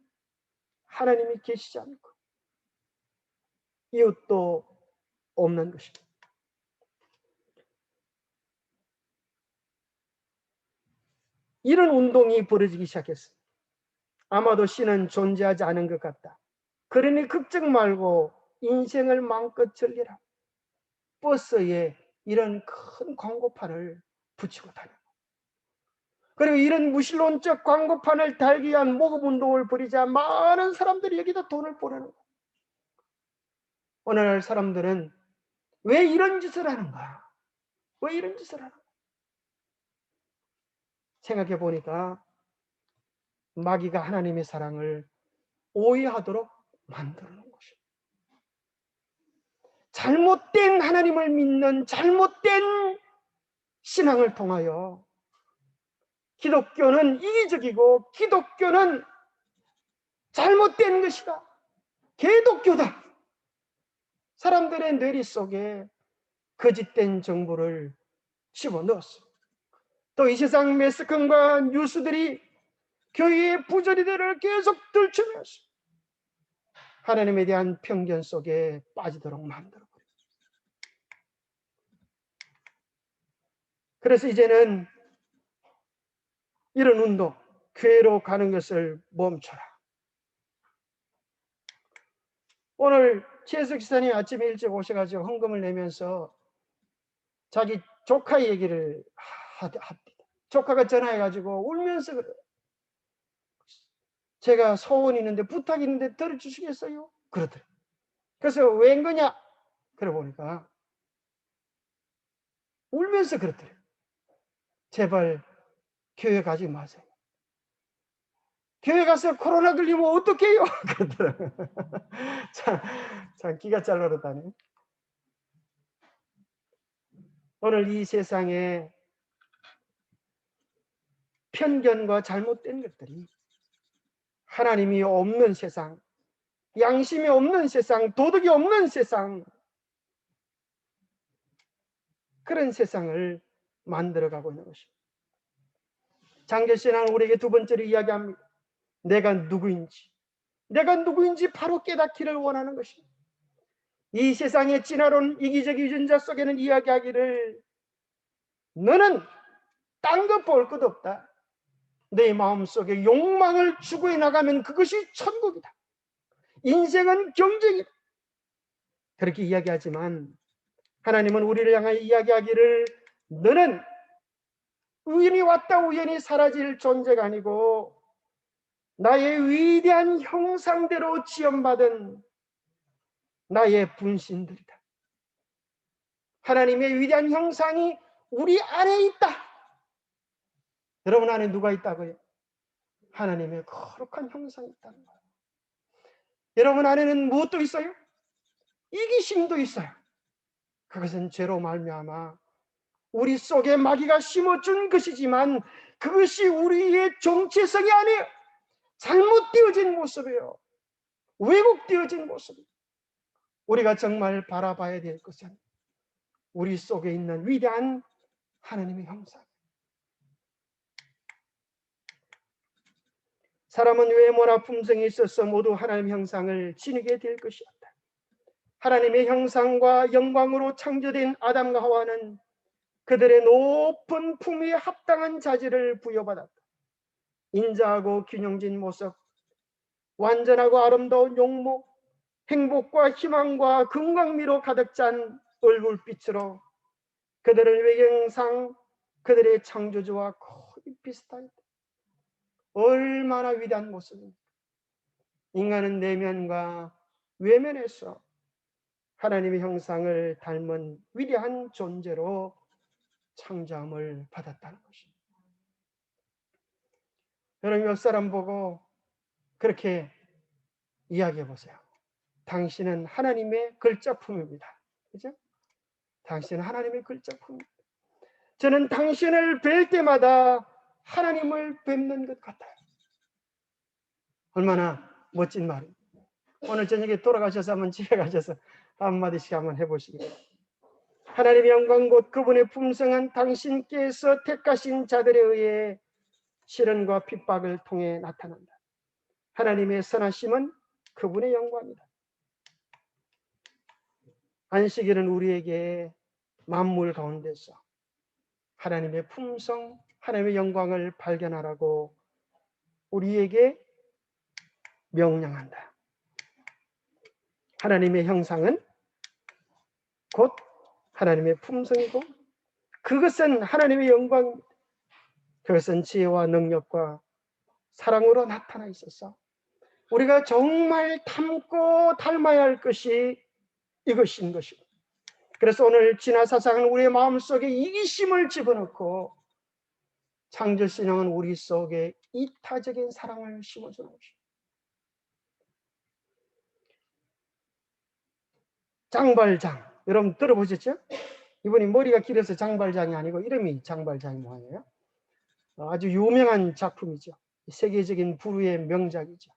Speaker 1: 하나님이 계시지 않고 이웃도 없는 것입니다. 이런 운동이 벌어지기 시작했어요. 아마도 신은 존재하지 않은 것 같다. 그러니 걱정 말고 인생을 마음껏 즐기라. 버스에 이런 큰 광고판을 붙이고 다녀. 그리고 이런 무신론적 광고판을 달기 위한 모금운동을 벌이자 많은 사람들이 여기다 돈을 보내는 거야. 오늘날 사람들은 왜 이런 짓을 하는가? 왜 이런 짓을 하는가? 생각해 보니까 마귀가 하나님의 사랑을 오해하도록 만드는 것이에요. 잘못된 하나님을 믿는 잘못된 신앙을 통하여 기독교는 이기적이고 기독교는 잘못된 것이다. 개독교다. 사람들의 뇌리 속에 거짓된 정보를 집어넣었어. 또 이 세상 매스컴과 뉴스들이 교회의 부조리들을 계속 들추면서 하나님에 대한 편견 속에 빠지도록 만들어버렸어요. 그래서 이제는 이런 운동, 교회로 가는 것을 멈춰라. 오늘 최석 기사님 아침에 일찍 오셔가지고 헌금을 내면서 자기 조카 얘기를 합니다. 조카가 전화해가지고 울면서 그래요. 제가 소원이 있는데 부탁이 있는데 들어주시겠어요? 그러더래요. 그래서 웬 거냐? 그래 보니까 울면서 그러더래요. 제발 교회 가지 마세요. 교회 가서 코로나 걸리면 어떡해요? 그러더라고요. 참 기가 잘 노릇하네. 오늘 이 세상에 편견과 잘못된 것들이 하나님이 없는 세상, 양심이 없는 세상, 도덕이 없는 세상, 그런 세상을 만들어가고 있는 것입니다. 장교신앙은 우리에게 두 번째로 이야기합니다. 내가 누구인지 바로 깨닫기를 원하는 것입니다. 이 세상의 진화론 이기적 유전자 속에는 이야기하기를 너는 딴 거 볼 것 없다. 내 마음속에 욕망을 추구해 나가면 그것이 천국이다. 인생은 경쟁이다. 그렇게 이야기하지만 하나님은 우리를 향하여 이야기하기를 너는 우연히 왔다 우연히 사라질 존재가 아니고 나의 위대한 형상대로 지음받은 나의 분신들이다. 하나님의 위대한 형상이 우리 안에 있다. 여러분 안에 누가 있다고요? 하나님의 거룩한 형상이 있다는 거예요. 여러분 안에는 무엇도 있어요? 이기심도 있어요. 그것은 죄로 말미암아 우리 속에 마귀가 심어준 것이지만 그것이 우리의 정체성이 아니에요. 잘못되어진 모습이에요. 왜곡되어진 모습이에요. 우리가 정말 바라봐야 될 것은 우리 속에 있는 위대한 하나님의 형상. 사람은 외모나 품성에 있어서 모두 하나님의 형상을 지니게 될 것이었다. 하나님의 형상과 영광으로 창조된 아담과 하와는 그들의 높은 품위에 합당한 자질을 부여받았다. 인자하고 균형진 모습, 완전하고 아름다운 용모, 행복과 희망과 건강미로 가득 찬 얼굴빛으로 그들의 외경상 그들의 창조주와 거의 비슷하다. 얼마나 위대한 모습입니까? 인간은 내면과 외면에서 하나님의 형상을 닮은 위대한 존재로 창조함을 받았다는 것입니다. 여러분 몇 사람 보고 그렇게 이야기해 보세요. 당신은 하나님의 글자품입니다. 그죠? 당신은 하나님의 글자품입니다. 저는 당신을 뵐 때마다 하나님을 뵙는 것 같아요. 얼마나 멋진 말입니다. 오늘 저녁에 돌아가셔서 한번 집에 가셔서 한마디씩 한번 해보시기 바랍니다. 하나님의 영광 곧 그분의 품성은 당신께서 택하신 자들에 의해 시련과 핍박을 통해 나타난다. 하나님의 선하심은 그분의 영광이다. 안식일은 우리에게 만물 가운데서 하나님의 품성, 하나님의 영광을 발견하라고 우리에게 명령한다. 하나님의 형상은 곧 하나님의 품성이고 그것은 하나님의 영광입니다. 그것은 지혜와 능력과 사랑으로 나타나 있어서 우리가 정말 닮고 닮아야 할 것이 이것인 것입니다. 그래서 오늘 진화사상은 우리의 마음속에 이기심을 집어넣고 창조신앙은 우리 속에 이타적인 사랑을 심어주는 것입니다. 장발장, 여러분 들어보셨죠? 이분이 머리가 길어서 장발장이 아니고 이름이 장발장이 뭐예요? 아주 유명한 작품이죠. 세계적인 부류의 명작이죠.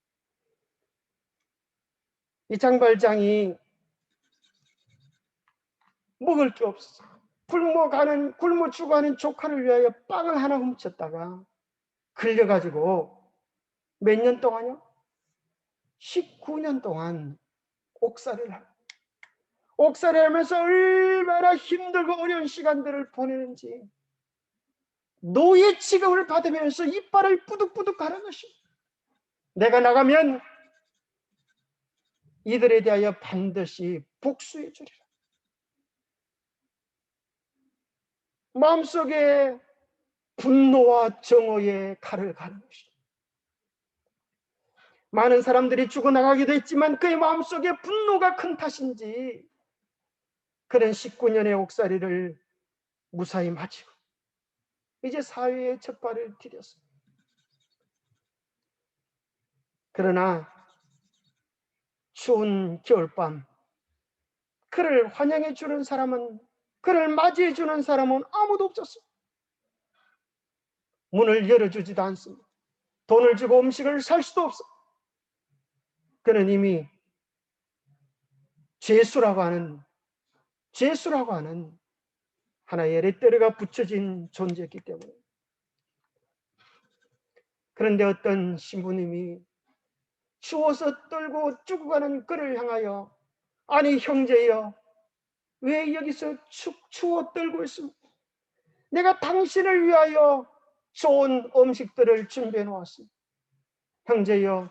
Speaker 1: 이 장발장이 먹을 게 없어. 굶어 죽어가는 조카를 위하여 빵을 하나 훔쳤다가 걸려가지고 몇 년 동안요? 19년 동안 옥살이를 하고 옥살이 하면서 얼마나 힘들고 어려운 시간들을 보내는지 노예 취급을 받으면서 이빨을 뿌득뿌득 가는 것입니다. 내가 나가면 이들에 대하여 반드시 복수해 주리라. 마음속에 분노와 정오의 칼을 가는 것입니다. 많은 사람들이 죽어나가기도 했지만 그의 마음속에 분노가 큰 탓인지 그는 19년의 옥살이를 무사히 마치고 이제 사회에 첫 발을 디뎠습니다. 그러나 추운 겨울밤 그를 환영해 주는 사람은 그를 맞이해 주는 사람은 아무도 없었습니다. 문을 열어주지도 않습니다. 돈을 주고 음식을 살 수도 없어. 그는 이미 죄수라고 하는 하나의 레터가 붙여진 존재였기 때문에. 그런데 어떤 신부님이 추워서 떨고 죽어가는 그를 향하여 아니 형제여 왜 여기서 추워 떨고 있습니까? 내가 당신을 위하여 좋은 음식들을 준비해 놓았습니다. 형제여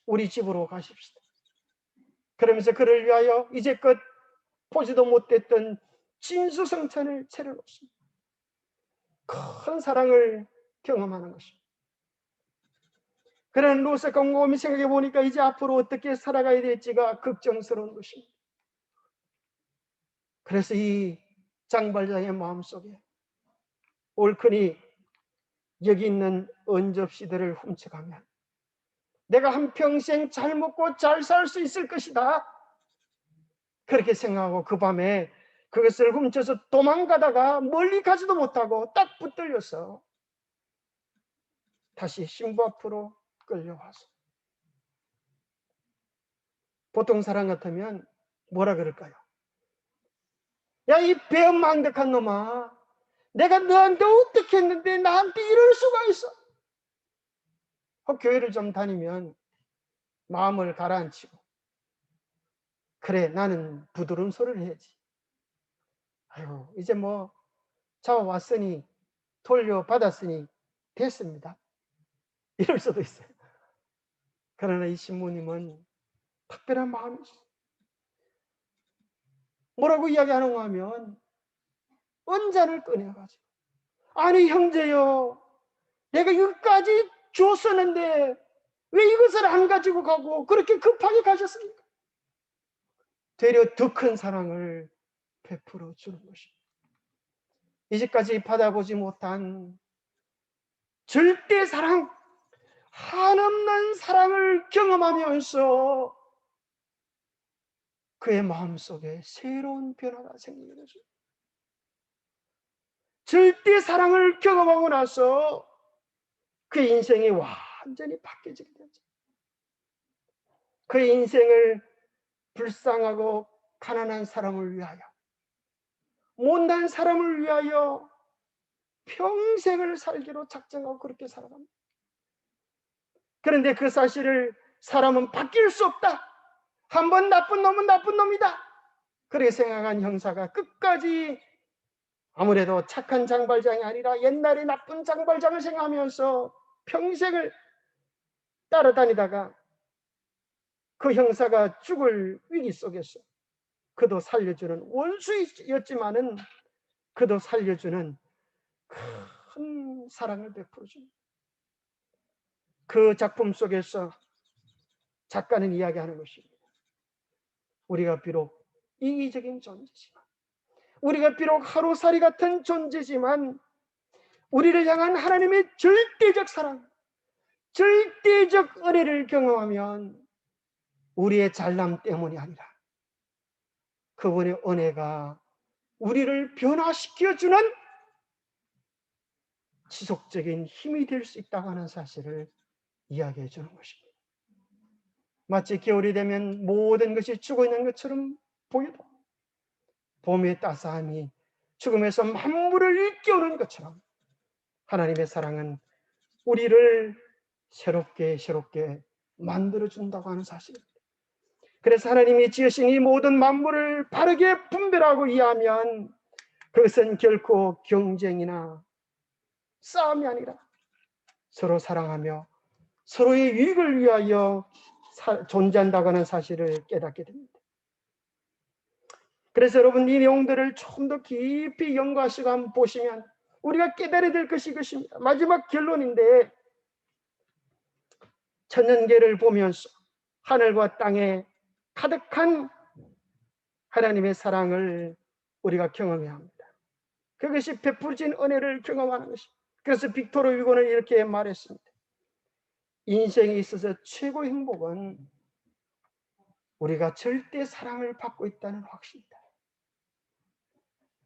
Speaker 1: 우리 집으로 가십시다. 그러면서 그를 위하여 이제껏 보지도 못했던 진수성찬을 차려놓습니다. 큰 사랑을 경험하는 것입니다. 그런 루스 곰곰이 생각해 보니까 이제 앞으로 어떻게 살아가야 될지가 걱정스러운 것입니다. 그래서 이 장발장의 마음속에 올크니 여기 있는 언접시들을 훔쳐가면 내가 한평생 잘 먹고 잘 살 수 있을 것이다. 그렇게 생각하고 그 밤에 그것을 훔쳐서 도망가다가 멀리 가지도 못하고 딱 붙들려서 다시 신부 앞으로 끌려와서, 보통 사람 같으면 뭐라 그럴까요? 야, 이 배은망덕한 놈아, 내가 너한테 어떻게 했는데 나한테 이럴 수가 있어. 교회를 좀 다니면 마음을 가라앉히고, 그래, 나는 부드러운 소리를 해야지. 아유, 이제 뭐 잡아왔으니 돌려받았으니 됐습니다, 이럴 수도 있어요. 그러나 이 신부님은 특별한 마음이 있어요. 뭐라고 이야기하는가 하면 은잔을 꺼내가지고, 아니 형제요, 내가 이것까지 줬었는데 왜 이것을 안 가지고 가고 그렇게 급하게 가셨습니까? 되려 더 큰 사랑을 베풀어 주는 것입니다. 이제까지 받아보지 못한 절대 사랑, 한없는 사랑을 경험하면서 그의 마음속에 새로운 변화가 생기게 되죠. 절대 사랑을 경험하고 나서 그의 인생이 완전히 바뀌어지게 되죠. 그의 인생을 불쌍하고 가난한 사람을 위하여, 못난 사람을 위하여 평생을 살기로 작정하고 그렇게 살아갑니다. 그런데 그 사실을 사람은 바뀔 수 없다. 한번 나쁜 놈은 나쁜 놈이다, 그렇게 생각한 형사가 끝까지 아무래도 착한 장발장이 아니라 옛날에 나쁜 장발장을 생각하면서 평생을 따라다니다가 그 형사가 죽을 위기 속에서 그도 살려주는, 원수였지만은 그도 살려주는 큰 사랑을 베풀어 줍니다. 그 작품 속에서 작가는 이야기하는 것입니다. 우리가 비록 이기적인 존재지만, 우리가 비록 하루살이 같은 존재지만, 우리를 향한 하나님의 절대적 사랑, 절대적 은혜를 경험하면 우리의 잘남 때문이 아니라 그분의 은혜가 우리를 변화시켜주는 지속적인 힘이 될 수 있다고 하는 사실을 이야기해 주는 것입니다. 마치 겨울이 되면 모든 것이 죽어 있는 것처럼 보여도 봄의 따스함이 죽음에서 만물을 일깨우는 것처럼 하나님의 사랑은 우리를 새롭게 만들어준다고 하는 사실입니다. 그래서 하나님이 지으신 이 모든 만물을 바르게 분별하고 이해하면 그것은 결코 경쟁이나 싸움이 아니라 서로 사랑하며 서로의 유익을 위하여 존재한다고 하는 사실을 깨닫게 됩니다. 그래서 여러분, 이 내용들을 좀 더 깊이 연구하시고 한번 보시면 우리가 깨달아야 될 것이 이것입니다. 마지막 결론인데, 천년계를 보면서 하늘과 땅에 가득한 하나님의 사랑을 우리가 경험해야 합니다. 그것이 베풀어진 은혜를 경험하는 것입니다. 그래서 빅토르 위고는 이렇게 말했습니다. 인생에 있어서 최고의 행복은 우리가 절대 사랑을 받고 있다는 확신이다.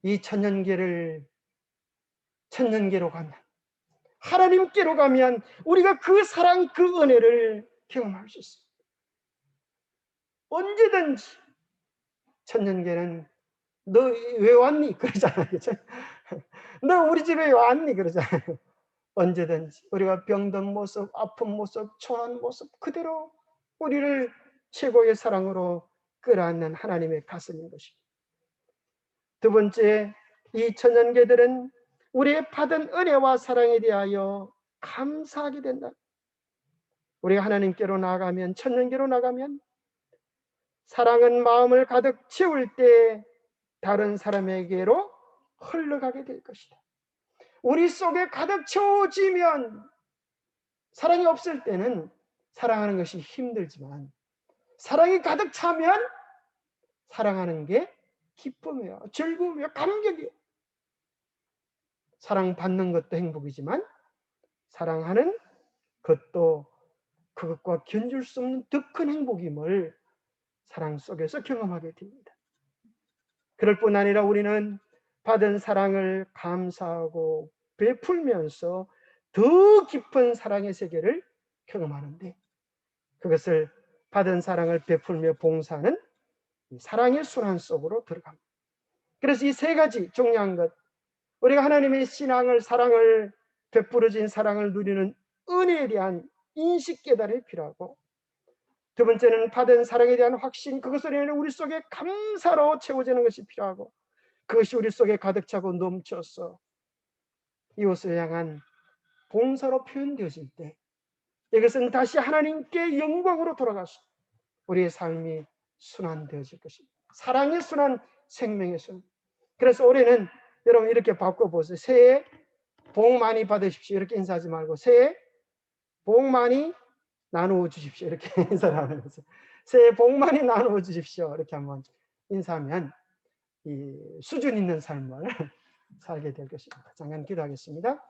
Speaker 1: 이 천년계로 가면, 하나님께로 가면 우리가 그 사랑, 그 은혜를 경험할 수 있습니다. 언제든지. 천년계는 너 왜 왔니? 그러잖아요. 너 우리 집에 왜 왔니? 그러잖아요. 언제든지 우리가 병든 모습, 아픈 모습, 초라한 모습 그대로 우리를 최고의 사랑으로 끌어안는 하나님의 가슴인 것입니다. 두 번째, 이 천년계들은 우리의 받은 은혜와 사랑에 대하여 감사하게 된다. 우리가 하나님께로 나아가면, 천년계로 나가면 사랑은 마음을 가득 채울 때 다른 사람에게로 흘러가게 될 것이다. 우리 속에 가득 채워지면 사랑이 없을 때는 사랑하는 것이 힘들지만 사랑이 가득 차면 사랑하는 게 기쁨이에요. 즐거움이에요. 감격이에요. 사랑받는 것도 행복이지만 사랑하는 것도 그것과 견줄 수 없는 더 큰 행복임을 사랑 속에서 경험하게 됩니다. 그럴 뿐 아니라 우리는 받은 사랑을 감사하고 베풀면서 더 깊은 사랑의 세계를 경험하는데, 그것을 받은 사랑을 베풀며 봉사하는 사랑의 순환 속으로 들어갑니다. 그래서 이 세 가지 중요한 것, 우리가 하나님의 신앙을, 사랑을, 베풀어진 사랑을 누리는 은혜에 대한 인식 깨달음이 필요하고, 두 번째는 받은 사랑에 대한 확신, 그것을 인해 우리 속에 감사로 채워지는 것이 필요하고, 그것이 우리 속에 가득 차고 넘쳐서 이웃을 향한 봉사로 표현되어질 때 이것은 다시 하나님께 영광으로 돌아가서 우리의 삶이 순환되어질 것입니다. 사랑의 순환, 생명의 순환. 그래서 올해는 여러분 이렇게 바꿔보세요. 새해 복 많이 받으십시오. 이렇게 인사하지 말고 새해 복 많이 나누어 주십시오. 이렇게 인사를 하는 거죠. 새해 복 많이 나누어 주십시오. 이렇게 한번 인사하면 이 수준 있는 삶을 살게 될 것입니다. 잠깐 기도하겠습니다.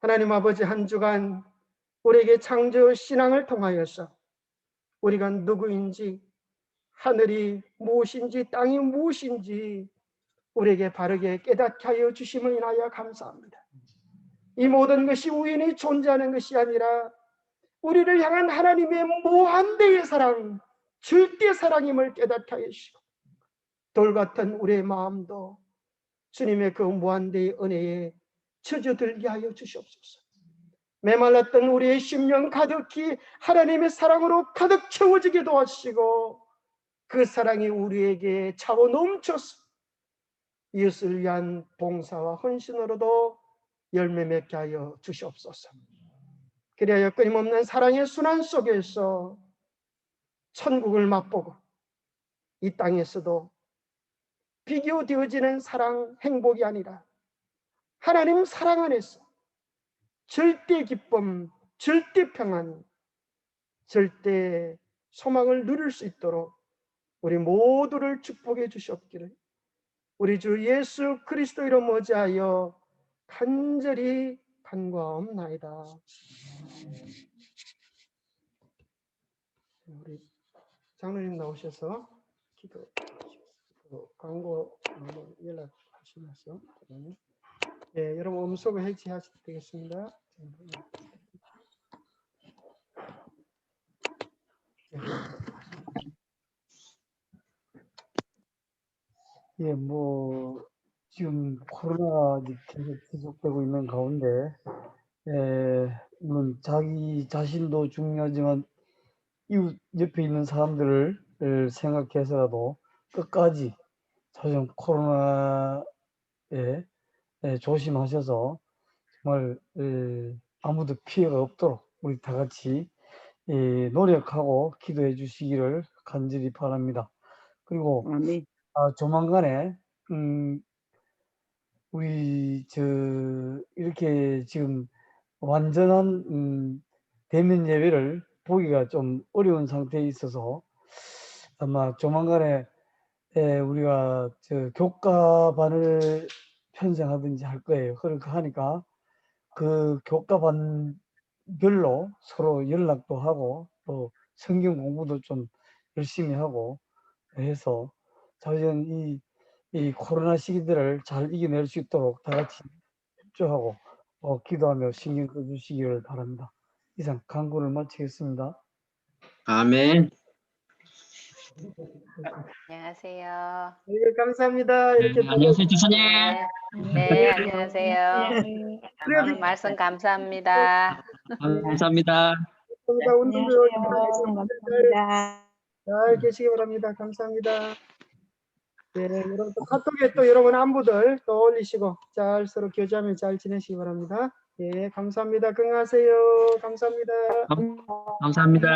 Speaker 1: 하나님 아버지, 한 주간 우리에게 창조 신앙을 통하여서 우리가 누구인지, 하늘이 무엇인지, 땅이 무엇인지 우리에게 바르게 깨닫게 하여 주심을 인하여 감사합니다. 이 모든 것이 우연히 존재하는 것이 아니라 우리를 향한 하나님의 무한대의 사랑, 절대 사랑임을 깨닫게 하여 주시고, 돌 같은 우리의 마음도 주님의 그 무한대의 은혜에 젖어들게 하여 주시옵소서. 메말랐던 우리의 심령 가득히 하나님의 사랑으로 가득 채워지게 도와주시고, 그 사랑이 우리에게 차고 넘쳐서 이웃을 위한 봉사와 헌신으로도 열매 맺게 하여 주시옵소서. 그리하여 끊임없는 사랑의 순환 속에서 천국을 맛보고 이 땅에서도 비교되어지는 사랑, 행복이 아니라 하나님 사랑 안에서 절대 기쁨, 절대 평안, 절대 소망을 누릴 수 있도록 우리 모두를 축복해 주시옵기를 우리 주 예수 그리스도 이름 어지하여 간절히 간구하옵나이다. 우리 장로님 나오셔서 기도 광고 연락하시면서 여러분 음성을 해지하셔도 되겠습니다.
Speaker 2: 지금 코로나가 계속 지속되고 있는 가운데, 물론 자기 자신도 중요하지만 이웃 옆에 있는 사람들을 생각해서라도 끝까지 사실 코로나에 조심하셔서 정말 아무도 피해가 없도록 우리 다 같이 노력하고 기도해 주시기를 간절히 바랍니다. 그리고 조만간에 우리 이렇게 지금 완전한 대면 예배를 보기가 좀 어려운 상태에 있어서 아마 조만간에 우리가 교과반을 편성하든지 할 거예요. 그렇게 하니까 그 교과반별로 서로 연락도 하고 또 성경 공부도 좀 열심히 하고 해서 자연 이 코로나 시기들을 잘 이겨낼 수 있도록 다 같이 협조하고 기도하며 신경 써주시기를 바랍니다. 이상 강구를 마치겠습니다.
Speaker 3: 아멘.
Speaker 4: 안녕하세요.
Speaker 1: 네, 감사합니다. 이렇게
Speaker 3: 안녕하세요, 지사님.
Speaker 4: 네, 안녕하세요. 오늘 말씀 감사합니다.
Speaker 3: 감사합니다.
Speaker 1: 감사합니다. 잘 계시기 바랍니다. 감사합니다. 여러분 또 카톡에 또 여러분 안부들 또 올리시고 잘 서로 교제하며 잘 지내시기 바랍니다. 감사합니다. 건강하세요. 감사합니다.
Speaker 3: 감사합니다.